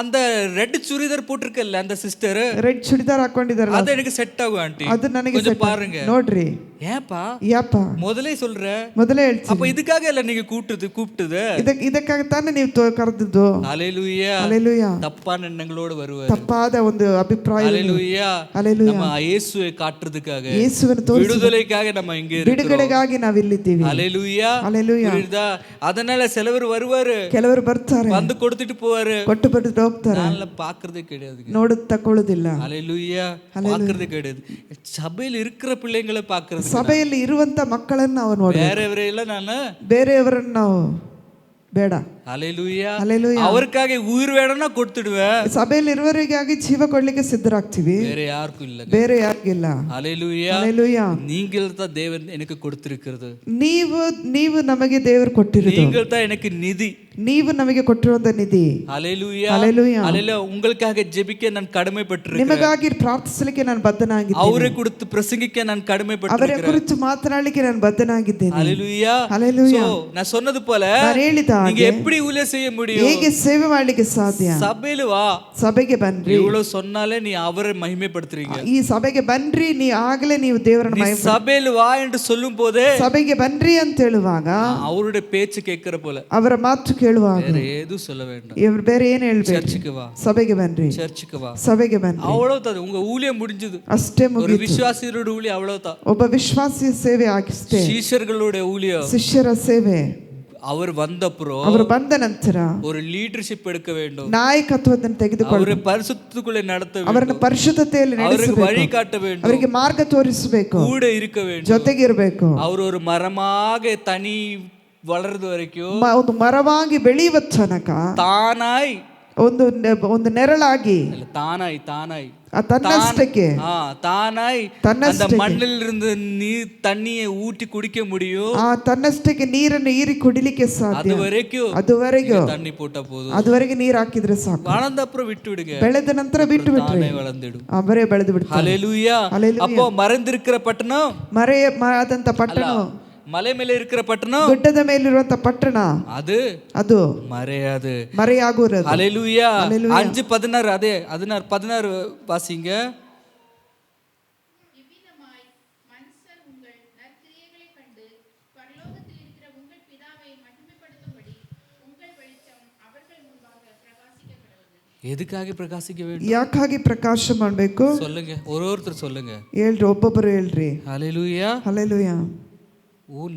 அந்த ரெட் சுடிதார் போட்டிருக்கல்ல அந்த சிஸ்டர், ರೆಡ್ ಚೂಡಿದಾರ್ ಹಾಕೊಂಡಿದಾರಲ್ಲ, அது எனக்கு செட் ஆகும் ஆண்டி, ಅದು ನನಗೆ கொஞ்சம் பாருங்க. ನೋಡ್ರಿ. ஏப்பா ಯಾಪ முதலே சொல்ற, ಮೊದಲೇ ಹೇಳ್ತೀನಿ, அப்ப இதுக்காக இல்ல நீங்க கூப்பிட்டது, ಇದಕ್ಕಾಗಿ ತಾನೇ ನೀವು ಕರೆದದ್ದು. ஹalleluya, ஹalleluya. தப்பான எண்ணங்களோடு வருவாரு, ತಪ್ಪಾದ ಒಂದು ಅಭಿಪ್ರಾಯ, ஹalleluya, ஹalleluya. நம்ம இயேசுவை காட்டுறதுக்காக, ಯೇಸುವನ್ನು ತೋರಿಸಿ விடுதலைக்காக நம்ம இங்க இருக்கோம், ಬಿಡುಗಡೆಗಾಗಿ ನಾವಿಲ್ಲಿದ್ದೀವಿ. ஹalleluya, ஹalleluya. புரியுதா? அதனால சிலவர் வருவாரு, ಕೆಲವರು ಬರ್ತಾರೆ, வந்து கொடுத்துட்டு போவாரு, ಕೊಟ್ಟು ಬಿಟ್ಟು ಹೋಗ್ತಾರೆ, நான்ல பாக்குறதே கிடையாது, ನೋಡು ತಕೊಳ್ಳೋದಿಲ್ಲ. ஹalleluya, பாக்குறதே கிடையாது. சபையில் இருக்கிற பிள்ளைங்களை பாக்குறது, ಸಭೆಯಲ್ಲಿ ಇರುವಂತ ಮಕ್ಕಳನ್ನು ನಾವು ನೋಡಿ, வேறவரையெல்லாம் ನಾನು ಬೇರೆಯವರನ್ನು ನಾವು ಬೇಡ. ஹalleluya, ஹalleluya. அவருக்காக உயிர் வேணும்னா கொடுத்துடுவேன், ಸಭೆಯಲ್ಲಿ ಇರುವವರಿಗಾಗಿ ಜೀವ ಕೊಡ್ಲಿಕ್ಕೆ ಸಿದ್ಧರಾಗ್ತೀವಿ, வேற யாருக்கும் இல்ல, ಬೇರೆ ಯಾರಿಗಿಲ್ಲ. ஹalleluya, ஹalleluya. நீங்கள் தான் தேவன் எனக்கு கொடுத்திருக்கிறது, ನೀವು ನಮಗೆ ದೇವರು ಕೊಟ್ಟಿರೋದು, நீங்கள் தான் எனக்கு நிதி, ನೀವು ನಮಗೆ ಕೊಟ್ಟಿರುವಂತ ನಿಧಿ. ஹalleluya, ஹalleluya. ஹalleluya. உங்களுக்காக ஜெபிக்க நான் கடமைப்பட்டிருக்கிறேன், ನಿಮಗಾಗಿ ಪ್ರಾರ್ಥಿಸಲಿಕ್ಕೆ ನಾನು ಬದ್ಧನಾಗಿದ್ದೇನೆ, அவரை குறித்து பிரசங்கிக்க நான் ಅವರ கடமைப்பட்டிருக்கிறேன், ಕುರಿತು ಮಾತನಾಡಲಿಕ್ಕೆ ನಾನು ಬದ್ಧನಾಗಿದ್ದೇನೆ. ஹalleluya, ஹalleluya. So, நான் சொன்னது போல ನಾನು ಹೇಳಿದ நீங்க ಹಾಗೆ எப்படி ஊழியம் செய்ய முடியும், ಹೇಗೆ ಸೇವೆ ಮಾಡಲಿಕ್ಕೆ ಸಾಧ್ಯ? சபையில வா, ಸಭೆಗೆ ಬನ್ರಿ. இவ்வளவு சொன்னாலே நீ அவரை மகிமைப்படுத்துறீங்க, ಈ ಸಭೆಗೆ ಬನ್ರಿ, ಆಗಲೇ ನೀವು ದೇವರನ್ನು நீ சபையில வா என்று சொல்லும் போதே ಸಭೆಗೆ ಬನ್ರಿ ಅಂತ ಹೇಳುವಾಗ, அவருடைய பேச்சு கேட்கிற போல ಅವರ ಮಾತು ಕೇಳುವಾಗ வேற எதுவும் சொல்ல வேண்டாம், ಇವರು ಬೇರೆ ಏನು ಹೇಳ್ಬೇಕು, சர்ச்சுக்கு வா, ಸಭೆಗೆ ಬನ್ರಿ, சர்ச்சுக்கு வா, ಸಭೆಗೆ ಬನ್ರಿ. அவ்வளவுதான் உங்க ஊழியம் முடிஞ்சது, ಅಷ್ಟೇ ஒரு ಮುಗಿತು. விசுவாசியரோட ஊழியம் அவ்வளவுதான், ಒಬ್ಬ ವಿಶ್ವಾಸಿಯ ಸೇವೆ ಅಷ್ಟೇ, சீஷர்களுடைய ஊழியம், ಶಿಷ್ಯರ ಸೇವೆ. அவர் வந்தப்புறம் ಅವರು ಬಂದ ನಂತರ ஒரு லீடர்ஷிப் எடுக்க வேண்டும், ನಾಯಕತ್ವವನ್ನು ತೆಗೆದುಕೊಳ್ಳ, அவரை பரிசுத்தத்துக்குள்ளே நடத்த ಅವರನ್ನ வேண்டும், ಪರಿಶುದ್ಧತೆಯಲ್ಲಿ அவருக்கு ನಡೆಸಬೇಕು, வழி காட்ட வேண்டும், ಅವರಿಗೆ ಮಾರ್ಗ ತೋರಿಸಬೇಕು, கூட இருக்க வேண்டும், ಜೊತೆಗಿರಬೇಕು. அவர் ஒரு மரமாக தனி வளர்றது வரைக்கும் ಒಂದು ಮರವಾಗಿ ಬೆಳೆಯುವ ತನಕ தானாய் ಒಂದು ನೆರಳಾಗಿ தானாய் தானாய் ತನ್ನಷ್ಟಕ್ಕೆ தானாய் அந்த மண்ணில் இருந்து நீர் தண்ணியை ஊற்றி குடிக்க முடியும், ತನ್ನಷ್ಟಕ್ಕೆ ನೀರನ್ನು ಹೀರಿ ಕುಡಿಲಿಕ್ಕೆ ಸಾಧ್ಯ. அதுவரைக்கும் தண்ணி போட்ட போதும், ಅದುವರೆಗೆ ನೀರು ಹಾಕಿದ್ರೆ ಸಾಕು, வளர்ந்த அப்புறம் விட்டு விடுங்க, ಬೆಳೆದ ನಂತರ ಬಿಟ್ಟು ಬಿಟ್ರೆ வளர்ந்துடும், ಅವರೇ ಬೆಳೆದು ಬಿಡ್ತಾರೆ. ஹalleluya. அப்போ மறைந்திருக்கிற பட்டணம், ಮರೆಯಾದಂತ ಪಟ್ಟಣ, மலை மேல இருக்கிற பட்டணம், ಗುಡ್ಡದ ಮೇಲಿರುವಂತ ಪಟ್ಟಣ, ಅದು மறையாது, ಮರೆಯಾಗುವುದು. ஹalleluya. 5:16 அதே 16 வாசிங்க. இவ்விதமாய் மனுஷர் உங்கள் நற்கிரியைகளை கண்டு பரலோகத்தில் இருக்கிற உங்கள் பிதாவை மகிமைப்படுத்தும்படி உங்கள் வெளிச்சம் அவர்கள் முன்பாக பிரகாசிக்க கடவுது. எதுக்காக பிரகாசிக்க வேண்டும், ಯಾಕಾಗಿ ಪ್ರಕಾಶ ಮಾಡಬೇಕು சொல்லுங்க, ஒருத்தர் சொல்லுங்க, ಹೇಳ್ರಿ, ಒಬ್ಬೊಬ್ಬರು ಹೇಳ್ರಿ. ஹalleluya. ಹಲ್ಲೆಲೂಯಾ.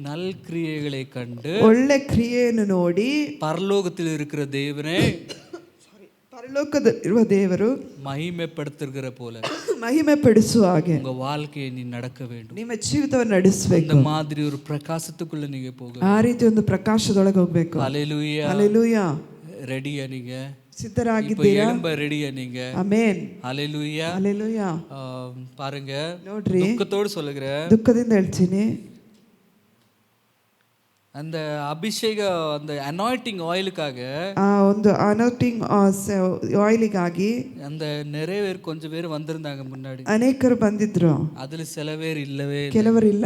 நல் கிரியைகளை கண்டு ಒಳ್ಳೆ ಕ್ರಿಯೆಯನ್ನು ನೋಡಿ பரலோகத்தில் இருக்கிற தேவனே ಪರಲೋಕದಲ್ಲಿರುವ ದೇವರು மகிமைப்படுத்துகிற போல ಮಹಿಮೆ ಪಡಿಸುವ ಹಾಗೆ உங்க வாழ்க்கையை நீ நடக்க வேண்டும். ನಿಮ್ಮ ಜೀವಿತವನ್ನು ನಡೆಸಬೇಕು. இந்த மாதிரி ஒரு பிரகாசத்துக்குள்ள நீங்க போக. ಆ ರೀತಿ ಒಂದು ಪ್ರಕಾಶದೊಳಗೆ ಹೋಗ್ಬೇಕು. ஹalleluya. ಹalleluya. ரெடியா நீங்க? ಸಿದ್ಧರಾಗಿದ್ದೀರಾ? எழும்ப ரெடியா நீங்க? ಆಮೆನ್. ஹalleluya. ಹalleluya. பாருங்க, ನೋಡ್ರಿ, துக்கத்தோடு சொல்லுகிறேன், ದುಃಖದಿಂದ ಹೇಳ್ತೀನಿ, அந்த அபிஷேக அந்த அனாயிண்டிங் ஆயிலுக்காக ಆ ಒಂದು ಅನಾಯಿಂಟಿಂಗ್ ಆಯಿಲಿಗಾಗಿ அந்த நிறைய பேர் கொஞ்சம் பேர் வந்திருந்தாங்க முன்னாடி. ಅನೇಕರು ಬಂದಿದ್ರು. அதுல சில பேர் இல்லவே இல்லை. ಕೆಲವರಿಲ್ಲ.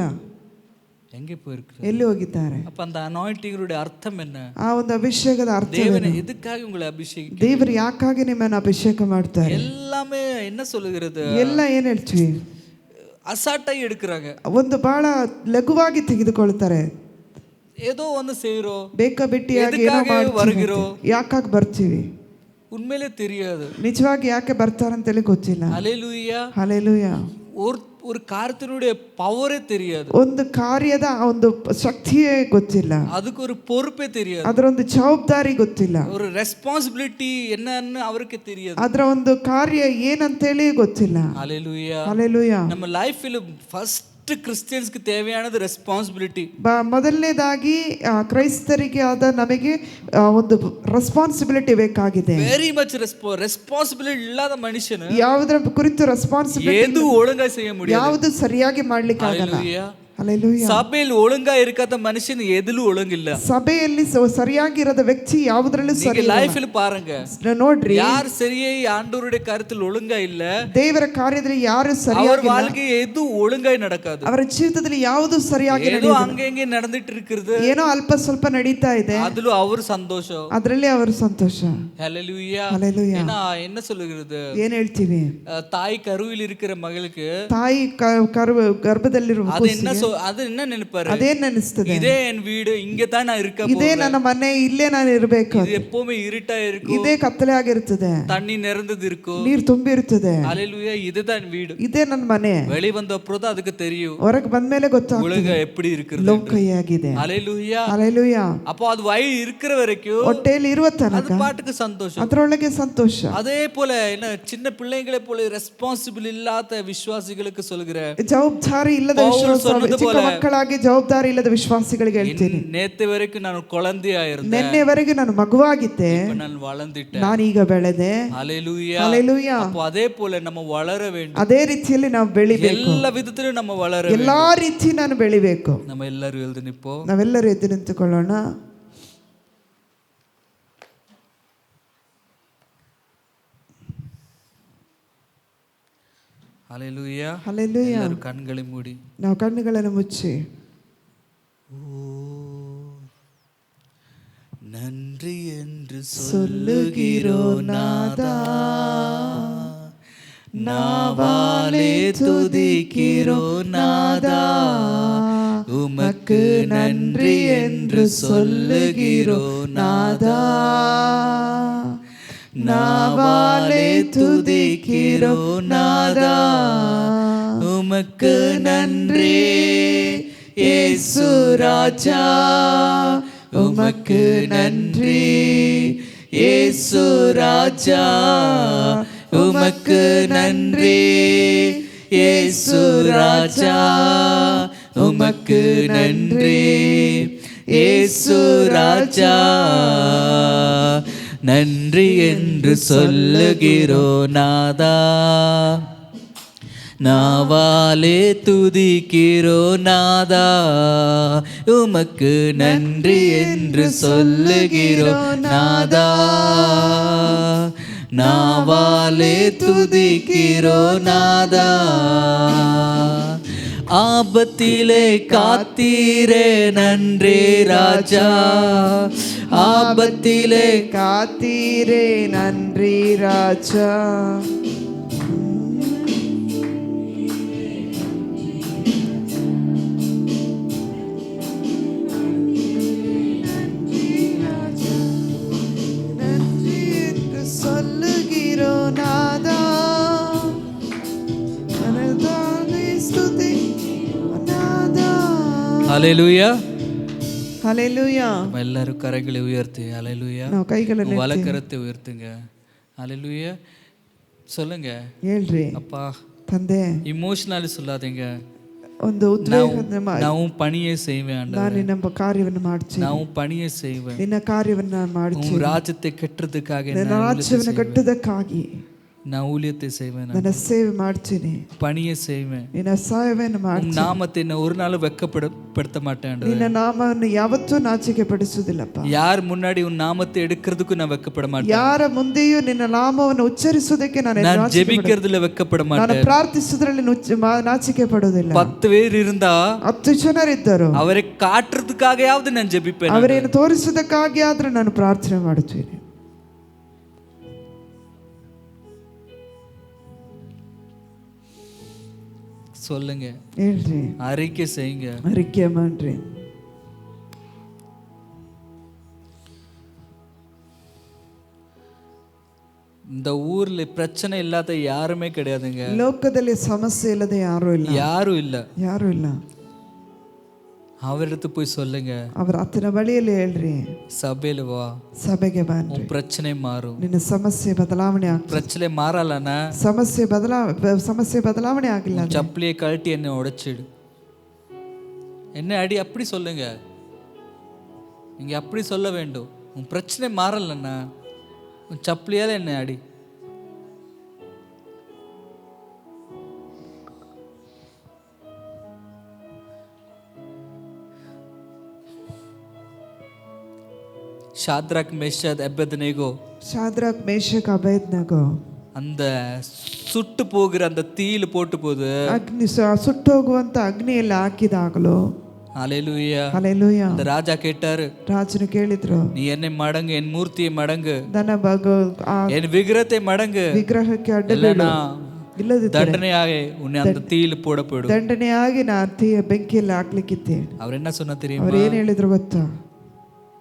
எங்கே போயிருக்கு? ಎಲ್ಲಿ ಹೋಗಿದ್ದಾರೆ? அப்ப அந்த அனாயிண்டிங்கோட ಅರ್ಥ என்ன? ಆ ಒಂದು ಅಭಿಷೇಕದ ಅರ್ಥ தேவன் எதுக்காக உங்களை அபிஷேகிக்க? ದೇವರು ಯಾಕಾಗಿ ನಿಮ್ಮನ್ನು ಅಭಿಷೇಕ ಮಾಡ್ತಾರೆ? எல்லாமே என்ன சொல்லுகிறது? ಎಲ್ಲ ಏನ್ ಹೇಳ್ತೀವಿ? அசால்ட்டாಗಿ எடுக்கிறாங்க. ಒಂದು ಬಹಳ ಲಘುವಾಗಿ ತೆಗೆದುಕೊಳ್ತಾರೆ. ஏதோ ಒಂದು ಸೇರೋ ಬೇಕಾಬಿಟ್ಟಿಯಾಗಿ ಏನೋ ಮಾಡ್ತೀವಿ. ಯಾಕಾಗಿ ಬರ್ತೀವಿ? உண்மையிலே தெரியாது. ನಿಜವಾಗಿ ಯಾಕೆ ಬರ್ತಾರಂತೇಳಿ ಗೊತ್ತಿಲ್ಲ. ஹalleluya. ಹalleluya. ஒரு காரியத்தினுடைய பவரே தெரியாது. ಒಂದು ಕಾರ್ಯದ ಒಂದು ಶಕ್ತಿಯೇ ಗೊತ್ತಿಲ್ಲ. அதுக்கு ஒரு பொறுப்பே தெரியாது. ಅದರ ಒಂದು ಜವಾಬ್ದಾರಿ ಗೊತ್ತಿಲ್ಲ. ஒரு ரெஸ்பான்சிபிலிட்டி என்னன்னு அவருக்கு தெரியாது. ಅದರ ಒಂದು ಕಾರ್ಯ ಏನಂತೇಳಿ ಗೊತ್ತಿಲ್ಲ. ஹalleluya. ಹalleluya. நம்ம லைஃப்ல ஃபர்ஸ்ட் ಕ್ರಿಶ್ಚಿಯನ್ಸ್ಗೆ தேவையானது ரெஸ்பான்ಸಿಬಿಲಿಟಿ. ಮೊದಲನೇದಾಗಿ ಕ್ರೈಸ್ತರಿಗೆ ಆದ ನಮಗೆ ಒಂದು ರೆಸ್ಪಾನ್ಸಿಬಿಲಿಟಿ ಬೇಕಾಗಿದೆ. ವೆರಿ ಮಚ್ ರೆಸ್ಪಾನ್ಸಿಬಿಲಿಟಿ ಇಲ್ಲದ ಮನುಷ್ಯನು ಯಾವುದರ ಕುರಿತು ರೆಸ್ಪಾನ್ಸಿಬಿಲಿಟಿ ಎದು ಒಳಂಗಾಯಿ செய்ய முடியாது. ಯಾವುದು ಸರಿಯಾಗಿ ಮಾಡ್ಲಿಕ್ಕೆ ಆಗಲ್ಲ. ಹalleluya. ಸಭೆಯಲ್ಲಿ ಒಳಂಗಾ ಇರಕತ ಮನುಷ್ಯನು ಎದಲು ಒಳಂಗಿಲ್ಲ. ಸಭೆಯಲ್ಲಿ ಸರಿಯಾಗಿರದ ವ್ಯಕ್ತಿ ಯಾವುದರಲ್ಲೂ ಸರಿ ಇಲ್ಲ. ಲೈಫ್ ಅಲ್ಲಿ ಪಾರಂಗ ನೋಡ್ರಿ, ಯಾರು ಸರಿಯಾಗಿ ಆಂಡವருடைய ಕಾರ್ಯದಲ್ಲಿ ಒಳಂಗಾ ಇಲ್ಲ, ದೇವರ ಕಾರ್ಯದಲ್ಲಿ ಯಾರು ಸರಿಯಾಗಿ ಅವರ வாழ்க்கை ಎದು ಒಳಂಗಾಯಿ நடக்காது. ಅವರ ಜೀವಿತದಲ್ಲಿ ಯಾವುದು ಸರಿಯಾಗಿ ನಡೆಯುವುದಿಲ್ಲ. ಏನೋ ಹಂಗೆ ನಡೆದಿಟ್ಟು ಇರುತ್ತದೆ, ಏನೋ ಅಲ್ಪ ಸ್ವಲ್ಪ ನಡೀತಾ ಇದೆ, ಅದಲು ಅವರ ಸಂತೋಷ, ಅದರಲ್ಲಿ ಅವರ ಸಂತೋಷ. ஹalleluya. ஹalleluya. என்ன சொல்லுகிறது? ಏನು ಹೇಳ್ತೀವಿ? தாய் கருவில் இருக்கிற மகளுக்கு, ತಾಯಿ ಗರ್ಭದಲ್ಲಿರುವ அது என்ன நினைப்பாரு? ಅದೇನ್ ನೆನೆಸ್ತದೆ? இதே என் வீடு, இங்க தான் நான் இருக்க போறேன், ಇದೇ ನನ್ನ ಮನೆ, ಇಲ್ಲೇ ನಾನು ಇರಬೇಕು, இது எப்பவுமே இருட்டா இருக்கும், ಇದೇ ಕತ್ತಲೆ ಆಗಿರುತ್ತದೆ, தண்ணி நிறைந்தது இருக்கும், ನೀರು ತುಂಬಿ ಇರುತ್ತದೆ. ஹalleluya. இதுதான் வீடு. ಇದೇ ನನ್ನ ಮನೆ. வெளி வந்த அப்புறம் தான் அதுக்கு தெரியும் ಹೊರಗೆ ಬಂದ್ಮೇಲೆ ಗೊತ್ತಾಗ್ತದೆ உலகம் எப்படி இருக்குது, ಲೋಕ ಹೇಗಿದೆ. ஹalleluya. ಹalleluya. அப்போ அது வயிறு இருக்கிற வரைக்கும், ಹೊಟ್ಟೆಯಲ್ಲಿ ಇರುವ ತನಕ அது பாட்டுக்கு சந்தோஷம், ಅದರೊಳಗೆ ಸಂತೋಷ. அதே போல என்ன சின்ன பிள்ளைகளை போல ரெஸ்பான்சிபிள் இல்லாத விசுவாசிகளுக்கு சொல்கிறேன், ಜವಾಬ್ದಾರಿ ಇಲ್ಲದ ವಿಶ್ವಾಸಿಗಳಿಗೆ, ಚಿಕ್ಕ ಮಕ್ಕಳಾಗಿ ಜವಾಬ್ದಾರಿ ಇಲ್ಲದ ವಿಶ್ವಾಸಿಗಳಿಗೆ ಹೇಳ್ತೀನಿ, நேத்து வரைக்கும் ನಾನು குழந்தையா இருந்தேன், ನಿನ್ನೆವರೆಗೆ ನಾನು ಮಗುವಾಗಿದ್ದೆ, ನಾನು வளர்ந்துட்டேன், ನಾನೀಗ ಬೆಳೆದೆ. ஹalleluya. ಹalleluya. அப்போ அதே போல நம்ம வளர வேண்டும். ಅದೇ ರೀತಿಯಲ್ಲಿ ನಾವು ಬೆಳಿಬೇಕು. ಎಲ್ಲ ವಿಧದಲ್ಲೂ நம்ம வளர வேண்டும். ಎಲ್ಲಾ ರೀತಿ ನಾನು ಬೆಳಿಬೇಕು. நம்ம எல்லாரும் எழுந்து நிப்போம். ನಾವೆಲ್ಲರೂ ಎದ್ದು ನಿಂತುಕೊಳ್ಳೋಣ. ஹalleluya. ಹalleluya. எல்லாரும் கண்களை மூடி ನಾವು ಕಣ್ಣುಗಳನ್ನು ಮುಚ್ಚಿ, நன்றி என்று சொல்லுகிறோம் நாதா, நாவாலே துதிக்கிறோம் நாதா, உமக்கு நன்றி என்று சொல்லுகிறோம் நாதா, நாவாலே துதிக்கிறோம் நாதா, உமக்கு நன்றி இயேசு ராஜா, உமக்கு நன்றி இயேசு ராஜா, உமக்கு நன்றி இயேசு ராஜா, உமக்கு நன்றி இயேசு ராஜா, நன்றி என்று சொல்லுகிறோம் நாதா, நாவாலே துதிக்கிறோம் நாதா, உமக்கு நன்றி என்று சொல்லுகிறோம் நாதா, நாவாலே துதிக்கிறோம் நாதா, ஆபத்திலே காத்தீரே நன்றி ராஜா, ஆபத்திலே ಕಾತೀರೇ ನನ್ರಿ ರಾಜ, ஹalleluya. ஹalleluya. எல்லாரும் கரங்களை உயர்த்தி ஹalleluya. ನಾವು ಕೈಗಳನ್ನು வலக்கரத்தை உயர்த்துங்க. ஹalleluya. சொல்லுங்க ಹೇಳ್ರಿ அப்பா. ತಂದೆ, இமோஷனலி சொல்லாதீங்க. ಒಂದು ಉದ್ವೇಗದ நான் உன் பணியை செய்வேன் ஆண்டவரே. ನಾನು ನಿನ್ನ ಕಾರ್ಯವನ್ನು ಮಾಡ್ತೀನಿ, நான் உன் பணியை செய்வேன். ನಿನ್ನ ಕಾರ್ಯವನ್ನ ಮಾಡ್ತೀನಿ, உன் ராஜ்யத்தை கட்டுறதுக்காக ನನ್ನ ರಾಜ್ಯವನ್ನು ಕಟ್ಟುವುದಕ್ಕಾಗಿ நான் ஊழியத்தை செய்வேன், ನನ್ನ ಸೇವೆ ಮಾಡ್ತೀನಿ, பணியை செய்வேன். ನಿನ್ನ ಸಹಾಯವನ್ನು உன் ಮಾಡ್ತೀನಿ. நாமத்தை நான் ஒரு நாளும் வெட்கப்படுத்த மாட்டேன் ஆண்டவரே. ನಿನ್ನ ನಾಮವನ್ನು ಯಾವತ್ತೂ ನಾಚಿಕೆ ಪಡಿಸುವುದಿಲ್ಲಪ್ಪ. யார் முன்னாடி உன் நாமத்தை எடுக்கிறதுக்கு நான் வெட்கப்பட மாட்டேன். ಯಾರ ಮುಂದೆಯೂ ನಿನ್ನ ನಾಮವನ್ನು ಉಚ್ಚರಿಸುವುದಕ್ಕೆ ನಾನು ஜெபிக்கிறதுல வெட்கப்பட ನಾನು மாட்டேன். ಪ್ರಾರ್ಥಿಸುವುದರಲ್ಲಿ ನಾಚಿಕೆ ಪಡುವುದಿಲ್ಲ. 10 பேர் இருந்தா 10 ಜನರಿದ್ದರು, அவரை காட்டுறதுக்காகயாவது நான் ஜெபிப்பேன். ಅವರೇನು ತೋರಿಸುವುದಕ್ಕಾಗಿ ಆದ್ರೆ ನಾನು ಪ್ರಾರ್ಥನೆ ಮಾಡುತ್ತೇನೆ. சொல்லுங்க, ಹೇಳ್ರಿ, அறிக்கை செய்யுங்க. ಅರಿಕೆ ಮಾಡ್ರಿ. இந்த ஊர்ல பிரச்சனை இல்லாத யாருமே கிடையாதுங்க. ಲೋಕದಲ್ಲಿ ಸಮಸ್ಯೆ ಇಲ್ಲದೆ ಯಾರೂ ಇಲ್ಲ, யாரும் இல்ல. ಯಾರೂ ಇಲ್ಲ. அவரிடத்து போய் சொல்லுங்க, ಅವರ ಆತನ ಬಳಿಯಲ್ಲಿ ಹೇಳ್ರಿ, சபையில வா, ಸಭೆಗೆ ಬನ್ರಿ, உன் பிரச்சனை மாறும். ನಿನ್ನ ಸಮಸ್ಯೆ ಬದಲಾವಣೆ ಆಗ್ತದೆ. பிரச்சனை மாறலனா ಸಮಸ್ಯೆ ಬದಲಾವಣೆ ಆಗಿಲ್ಲ, சப்பலியை கழட்டி என்னை உடைச்சிடு, என்ன அடி, அப்படி சொல்லுங்க. நீங்க அப்படி சொல்ல வேண்டும். உன் பிரச்சனை மாறலன்னா உன் சப்பலியால என்ன அடி. Shadrach Meshach Abednego, ಶಾದ್ರಕ್ Meshach Abednego அந்த சுட்டு போகிற அந்த தீயில போட்டு போது ಅಗ್ನಿ ಸುಟ್ಟೋಗುವಂತ ಅಗ್ನಿಯಲ್ಲಿ ಹಾಕಿದಾಗಲೂ, ஹalleluya, ಹಲ್ಲೆಲೂಯಾ, அந்த ராஜா கேட்டாரு, ರಾಜನು ಕೇಳಿದ್ರು, நீ என்னை மடங்கு, என் மூர்த்தியை மடங்கு, என் விக்கிரத்தை மடங்கு, ವಿಗ್ರಹಕ್ಕೆ ಅಡ್ಡ இல்லனா ಇಲ್ಲದಿದ್ದರೆ தண்டனையாக உன்னை அந்த தீயில போடப்படும். ದಂಡನೆಯಾಗಿ ನಾ ಬೆಂಕಿಯಲ್ಲಿ ಹಾಕ್ಲಿಕ್ಕಿದ್ದೇನೆ. அவர் என்ன சொன்னா ಅವ್ರು தெரியுமா? ಏನ್ ಹೇಳಿದ್ರು ಗೊತ್ತಾ?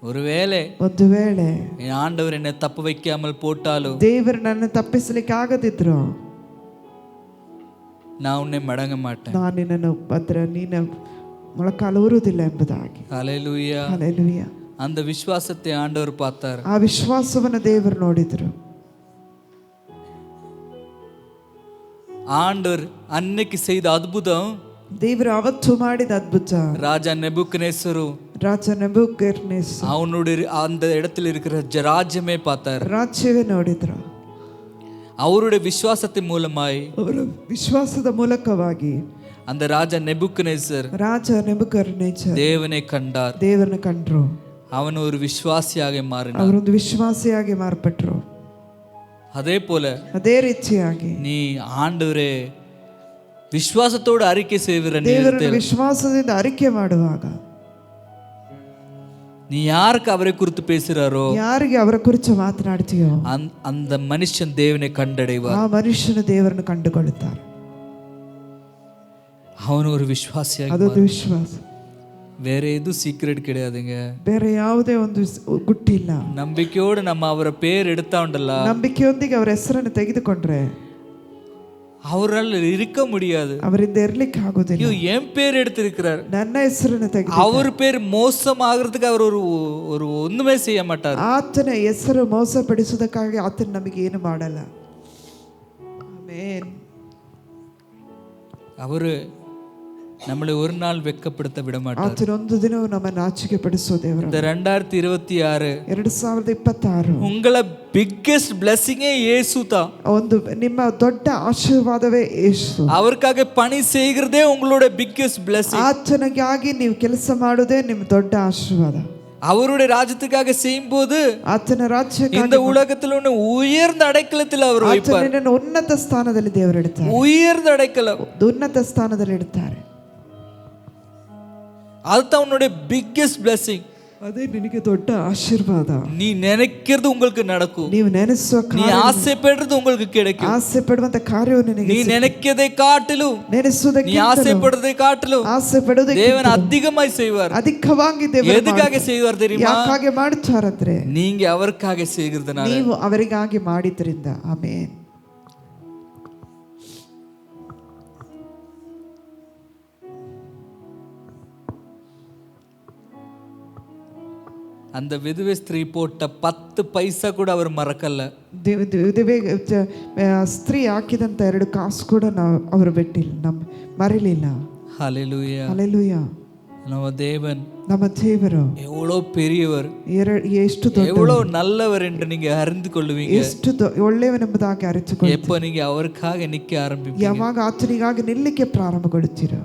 ஒருவேளை ಒಂದು ವೇಳೆ என் ஆண்டவர் என்னை தப்பு வைக்காமல் போட்டாலும் ದೇವರು ನನ್ನ ತಪ್ಪಿಸಲಿಕ್ಕೆ ಆಗದಿದ್ರು நான் உன்னை மடங்க மாட்டேன். ನಾನು ನಿನ್ನನ್ನು ನೀನು ಮೊಳಕಾಲು ಊರುವುದಿಲ್ಲ ಎಂಬುದಾಗಿ. ஹalleluya. ಹಲ್ಲೆಲೂಯಾ. அந்த விசுவாசத்தை ஆண்டவர் பார்த்தார். ಆ ವಿಶ್ವಾಸವನ್ನು ದೇವರು ನೋಡಿದ್ರು. ஆண்டவர் அன்னைக்கு செய்த அற்புதம், ದೇವರು ಅವತ್ತು ಮಾಡಿದ ಅದ್ಭುತ, ராஜா நெபுக்கத்நேசரு ರಾಜ ನೆಬೂಕದ್ನೆಚ್ಚರ್ அவனுடைய அந்த இடத்துல இருக்கிற ராஜ்யமே பார்த்தார். ರಾಜ್ಯವೇ ನೋಡಿದ್ರು. அவருடைய விசுவாசத்தின் மூலமாய், ಅವರ ವಿಶ್ವಾಸದ ಮೂಲಕವಾಗಿ அந்த ராஜா நெபுக்கத்நேசர் ರಾಜ ನೆಬೂಕದ್ನೆಚ್ಚರ್ தேவனை கண்டார். ದೇವರನ್ನ ಕಂಡ್ರು. அவன் ஒரு விசுவாசியாக மாறினார். ಅವರೊಂದು ವಿಶ್ವಾಸಿಯಾಗಿ ಮಾರ್ಪಟ್ರು. அதே போல ಅದೇ ರೀತಿಯಾಗಿ நீ ஆண்டவரே விசுவாசத்தோடு அறிக்கை செய்கிற ದೇವರನ್ನು நேரத்தில் ವಿಶ್ವಾಸದಿಂದ ಅರಿಕೆ ಮಾಡುವಾಗ, நீ யாருக்கு அவரை குறித்து பேசுறாரோ ಯಾರಿಗೆ ಅವರ ಕುರಿತು ಮಾತನಾಡ್ತೀಯೋ அந்த மனுஷன் தேவனை கண்டடைவார். ಆ ಮನುಷ್ಯನು ದೇವರನ್ನು ಕಂಡುಕೊಳ್ಳುತ್ತಾರೆ. அவன் ஒரு விசுவாசியாக ಅದೊಂದು ವಿಶ್ವಾಸ. வேற எதுவும் சீக்ரெட் கிடையாதுங்க. ಬೇರೆ ಯಾವುದೇ ಒಂದು ಗುಟ್ಟಿಲ್ಲ. நம்பிக்கையோடு நம்ம அவரை பேர் எடுத்தா உண்டಲ್ಲ, ನಂಬಿಕೆಯೊಂದಿಗೆ ಅವರ ಹೆಸರನ್ನು ತೆಗೆದುಕೊಂಡ್ರೆ அவரால் இருக்க முடியாது. ಅವರಿಂದ ಇರ್ಲಿಕ್ಕೆ ಆಗೋದಿಲ್ಲ. ஐயோ, என் பேர் எடுத்திருக்கிறார், ನನ್ನ ಹೆಸರನ್ನು ತೆಗೆದು, அவர் பேர் மோசமாகிறதுக்கு அவர் ஒரு ஒண்ணுமே செய்ய மாட்டார். ಆತನ ಹೆಸರು ಮೋಸಪಡಿಸುವುದಕ್ಕಾಗಿ ಆತನ ನಮಗೆ ಏನು ಮಾಡಲ್ಲ. ಆಮೆನ್. அவரு நம்மளை ஒரு நாள் வெட்கப்படுத்த விட மாட்டார். ಆತನ ಒಂದು ದಿನವೂ ನಮ್ಮನ್ನು ನಾಚಿಕೆ ಪಡಿಸೋ ದೇವರು. இந்த 2026 2026 உங்களை பிக்கெஸ்ட் பிளெஸிங்கே இயேசு தான். ಒಂದು ನಿಮ್ಮ ದೊಡ್ಡ ಆಶೀರ್ವಾದವೇ ಯೇಸು. அவருக்காக பணி செய்கிறதே உங்களோட பிக்கெஸ்ட் பிளெஸிங். ಆತನಿಗಾಗಿ ನೀವು ಕೆಲಸ ಮಾಡೋದೇ ನಿಮ್ಮ ದೊಡ್ಡ ಆಶೀರ್ವಾದ. அவருடைய ராஜ்யத்துக்காக செய்யும்போது ಆತನ ರಾಜ್ಯಕ್ಕಾಗಿ இந்த உலகத்தில் ஒன்று உயர்ந்த அடைக்கலத்தில் அவர் வைப்பார். ಆತನನ್ನು ಉನ್ನತ ಸ್ಥಾನದಲ್ಲಿ ದೇವರು ಇಡುತ್ತಾರೆ. உயர்ந்த அடைக்கலம், ಉನ್ನತ ಸ್ಥಾನದಲ್ಲಿ ಇಡುತ್ತಾರೆ. அதுதான் உன்னுடைய பிக்கெஸ்ட் பிளெஸிங். ಅದೇ ನಿನಗೆ ದೊಡ್ಡ ಆಶೀರ್ವಾದ. நீ நினைக்கிறது உங்களுக்கு நடக்கும். ನೀವು ನೆನೆಸುವ நீ ஆசைப்படுறது உங்களுக்கு கிடைக்கும். ಆಸೆ ಪಡುವಂತ ಕಾರ್ಯವು ನಿನಗೆ, நீ நினைக்கிறதை காட்டிலும், நீ ஆசைப்படுறதை காட்டிலும் ಆಸೆ ಪಡುವುದಕ್ಕೆ தேவன் அதிகமாய் செய்வார். ಅಧಿಕವಾಗಿ ದೇವರು எதுக்காக செய்வார் தெரியுமா? ಯಾಕಾಗಿ ಮಾಡುತ್ತಾರಂದ್ರೆ நீங்க அவருக்காக செய்கிறதுனால. ನೀವು ಅವರಿಗಾಗಿ ಮಾಡಿದ್ರಿಂದ. ಆಮೆನ್. அந்த விதவை ஸ்திரீ போட்ட 10 பைசா கூட அவர் மறக்கல. ವಿಧವೆ ಸ್ತ್ರೀ ಹಾಕಿದಂಥ 2 ಕಾಸು ಕೂಡ ಅವರು ಬಿಟ್ಟಿಲ್ಲ, ಮರಿಲಿಲ್ಲ. ஹalleluya. ಹಲ್ಲೆಲೂಯಾ. நம்ம தேவன், ನಮ್ಮ ದೇವರು எவ்வளோ பெரியவர், ಎಷ್ಟು ದೊಡ್ಡ, எவ்வளவு நல்லவர் என்று நீங்க அறிந்து கொள்வீங்க ಎಷ್ಟು ಒಳ್ಳೆಯವನೆಂಬುದಾಗಿ ಅರಿತುಕೊಳ್ಳಿ. எப்ப நீங்க அவருக்காக நிக்க ஆரம்பிப்பீங்க. ಯಾವಾಗ ಆತನಿಗಾಗಿ ನಿಲ್ಲಕ್ಕೆ ಪ್ರಾರಂಭಗೊಳ್ಳುತ್ತೀರೋ.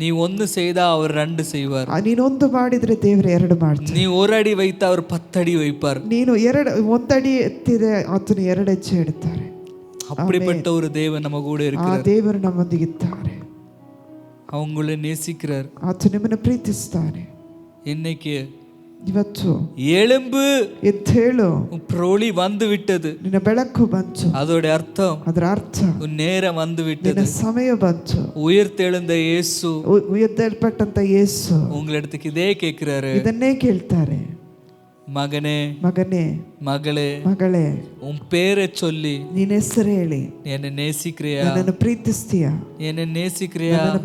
நீ ஒன்னு செய்தா அவர் 2 செய்வார். ನೀನೊಂದು ಮಾಡಿದ್ರೆ ದೇವರು 2 ಮಾಡ್ತಾನೆ. நீ 1 அடி வைத்தா அவர் 10 அடி வைப்பார். ನೀನು 1 ಅಡಿ ಎತ್ತಿದೆ, ಆತನು 2 ಹೆಜ್ಜೆ ಇಡುತ್ತಾರೆ. அப்படிப்பட்ட ஒரு தேவன் நம்ம கூட ಆ இருக்கிறார். ದೇವರು ನಮ್ಮೊಂದಿಗಿದ್ದಾರೆ. அவங்களை நேசிக்கிறார். ಆತ ನಿಮ್ಮನ್ನು ಪ್ರೀತಿಸ್ತಾನೆ. இன்னைக்கு ಇವತ್ತು எழும்பு, ಎದ್ದೇಳು, உன் பிரொளி வந்து விட்டது. ನಿನ್ನ ಬೆಳಕು ಬಂತು. அதோட அர்த்தம் ಅದರ ಅರ್ಥ உன் நேரம் வந்து ನಿನ್ನ விட்டது. ಸಮಯ ಬಂತು. உயிர்த்தெழுந்த இயேசு ಎದ್ದೇಳ್ಪಟ್ಟಂತ ಯೇಸು உங்களிடத்துக்கு இதே கேட்கிறாரு. ಇದನ್ನೇ ಕೇಳ್ತಾರೆ. மகனே, ಮಗನೇ, மகளே, ಮಗಳೇ, உன் பேரை சொல்லி ನಿನ್ನ ಹೆಸರು ಹೇಳಿ என்னை நேசிக்கிறியா, ನನ್ನನ್ನು ಪ್ರೀತಿಸ್ತೀಯಾ, என்னை நேசிக்கிறியா, ನನ್ನನ್ನು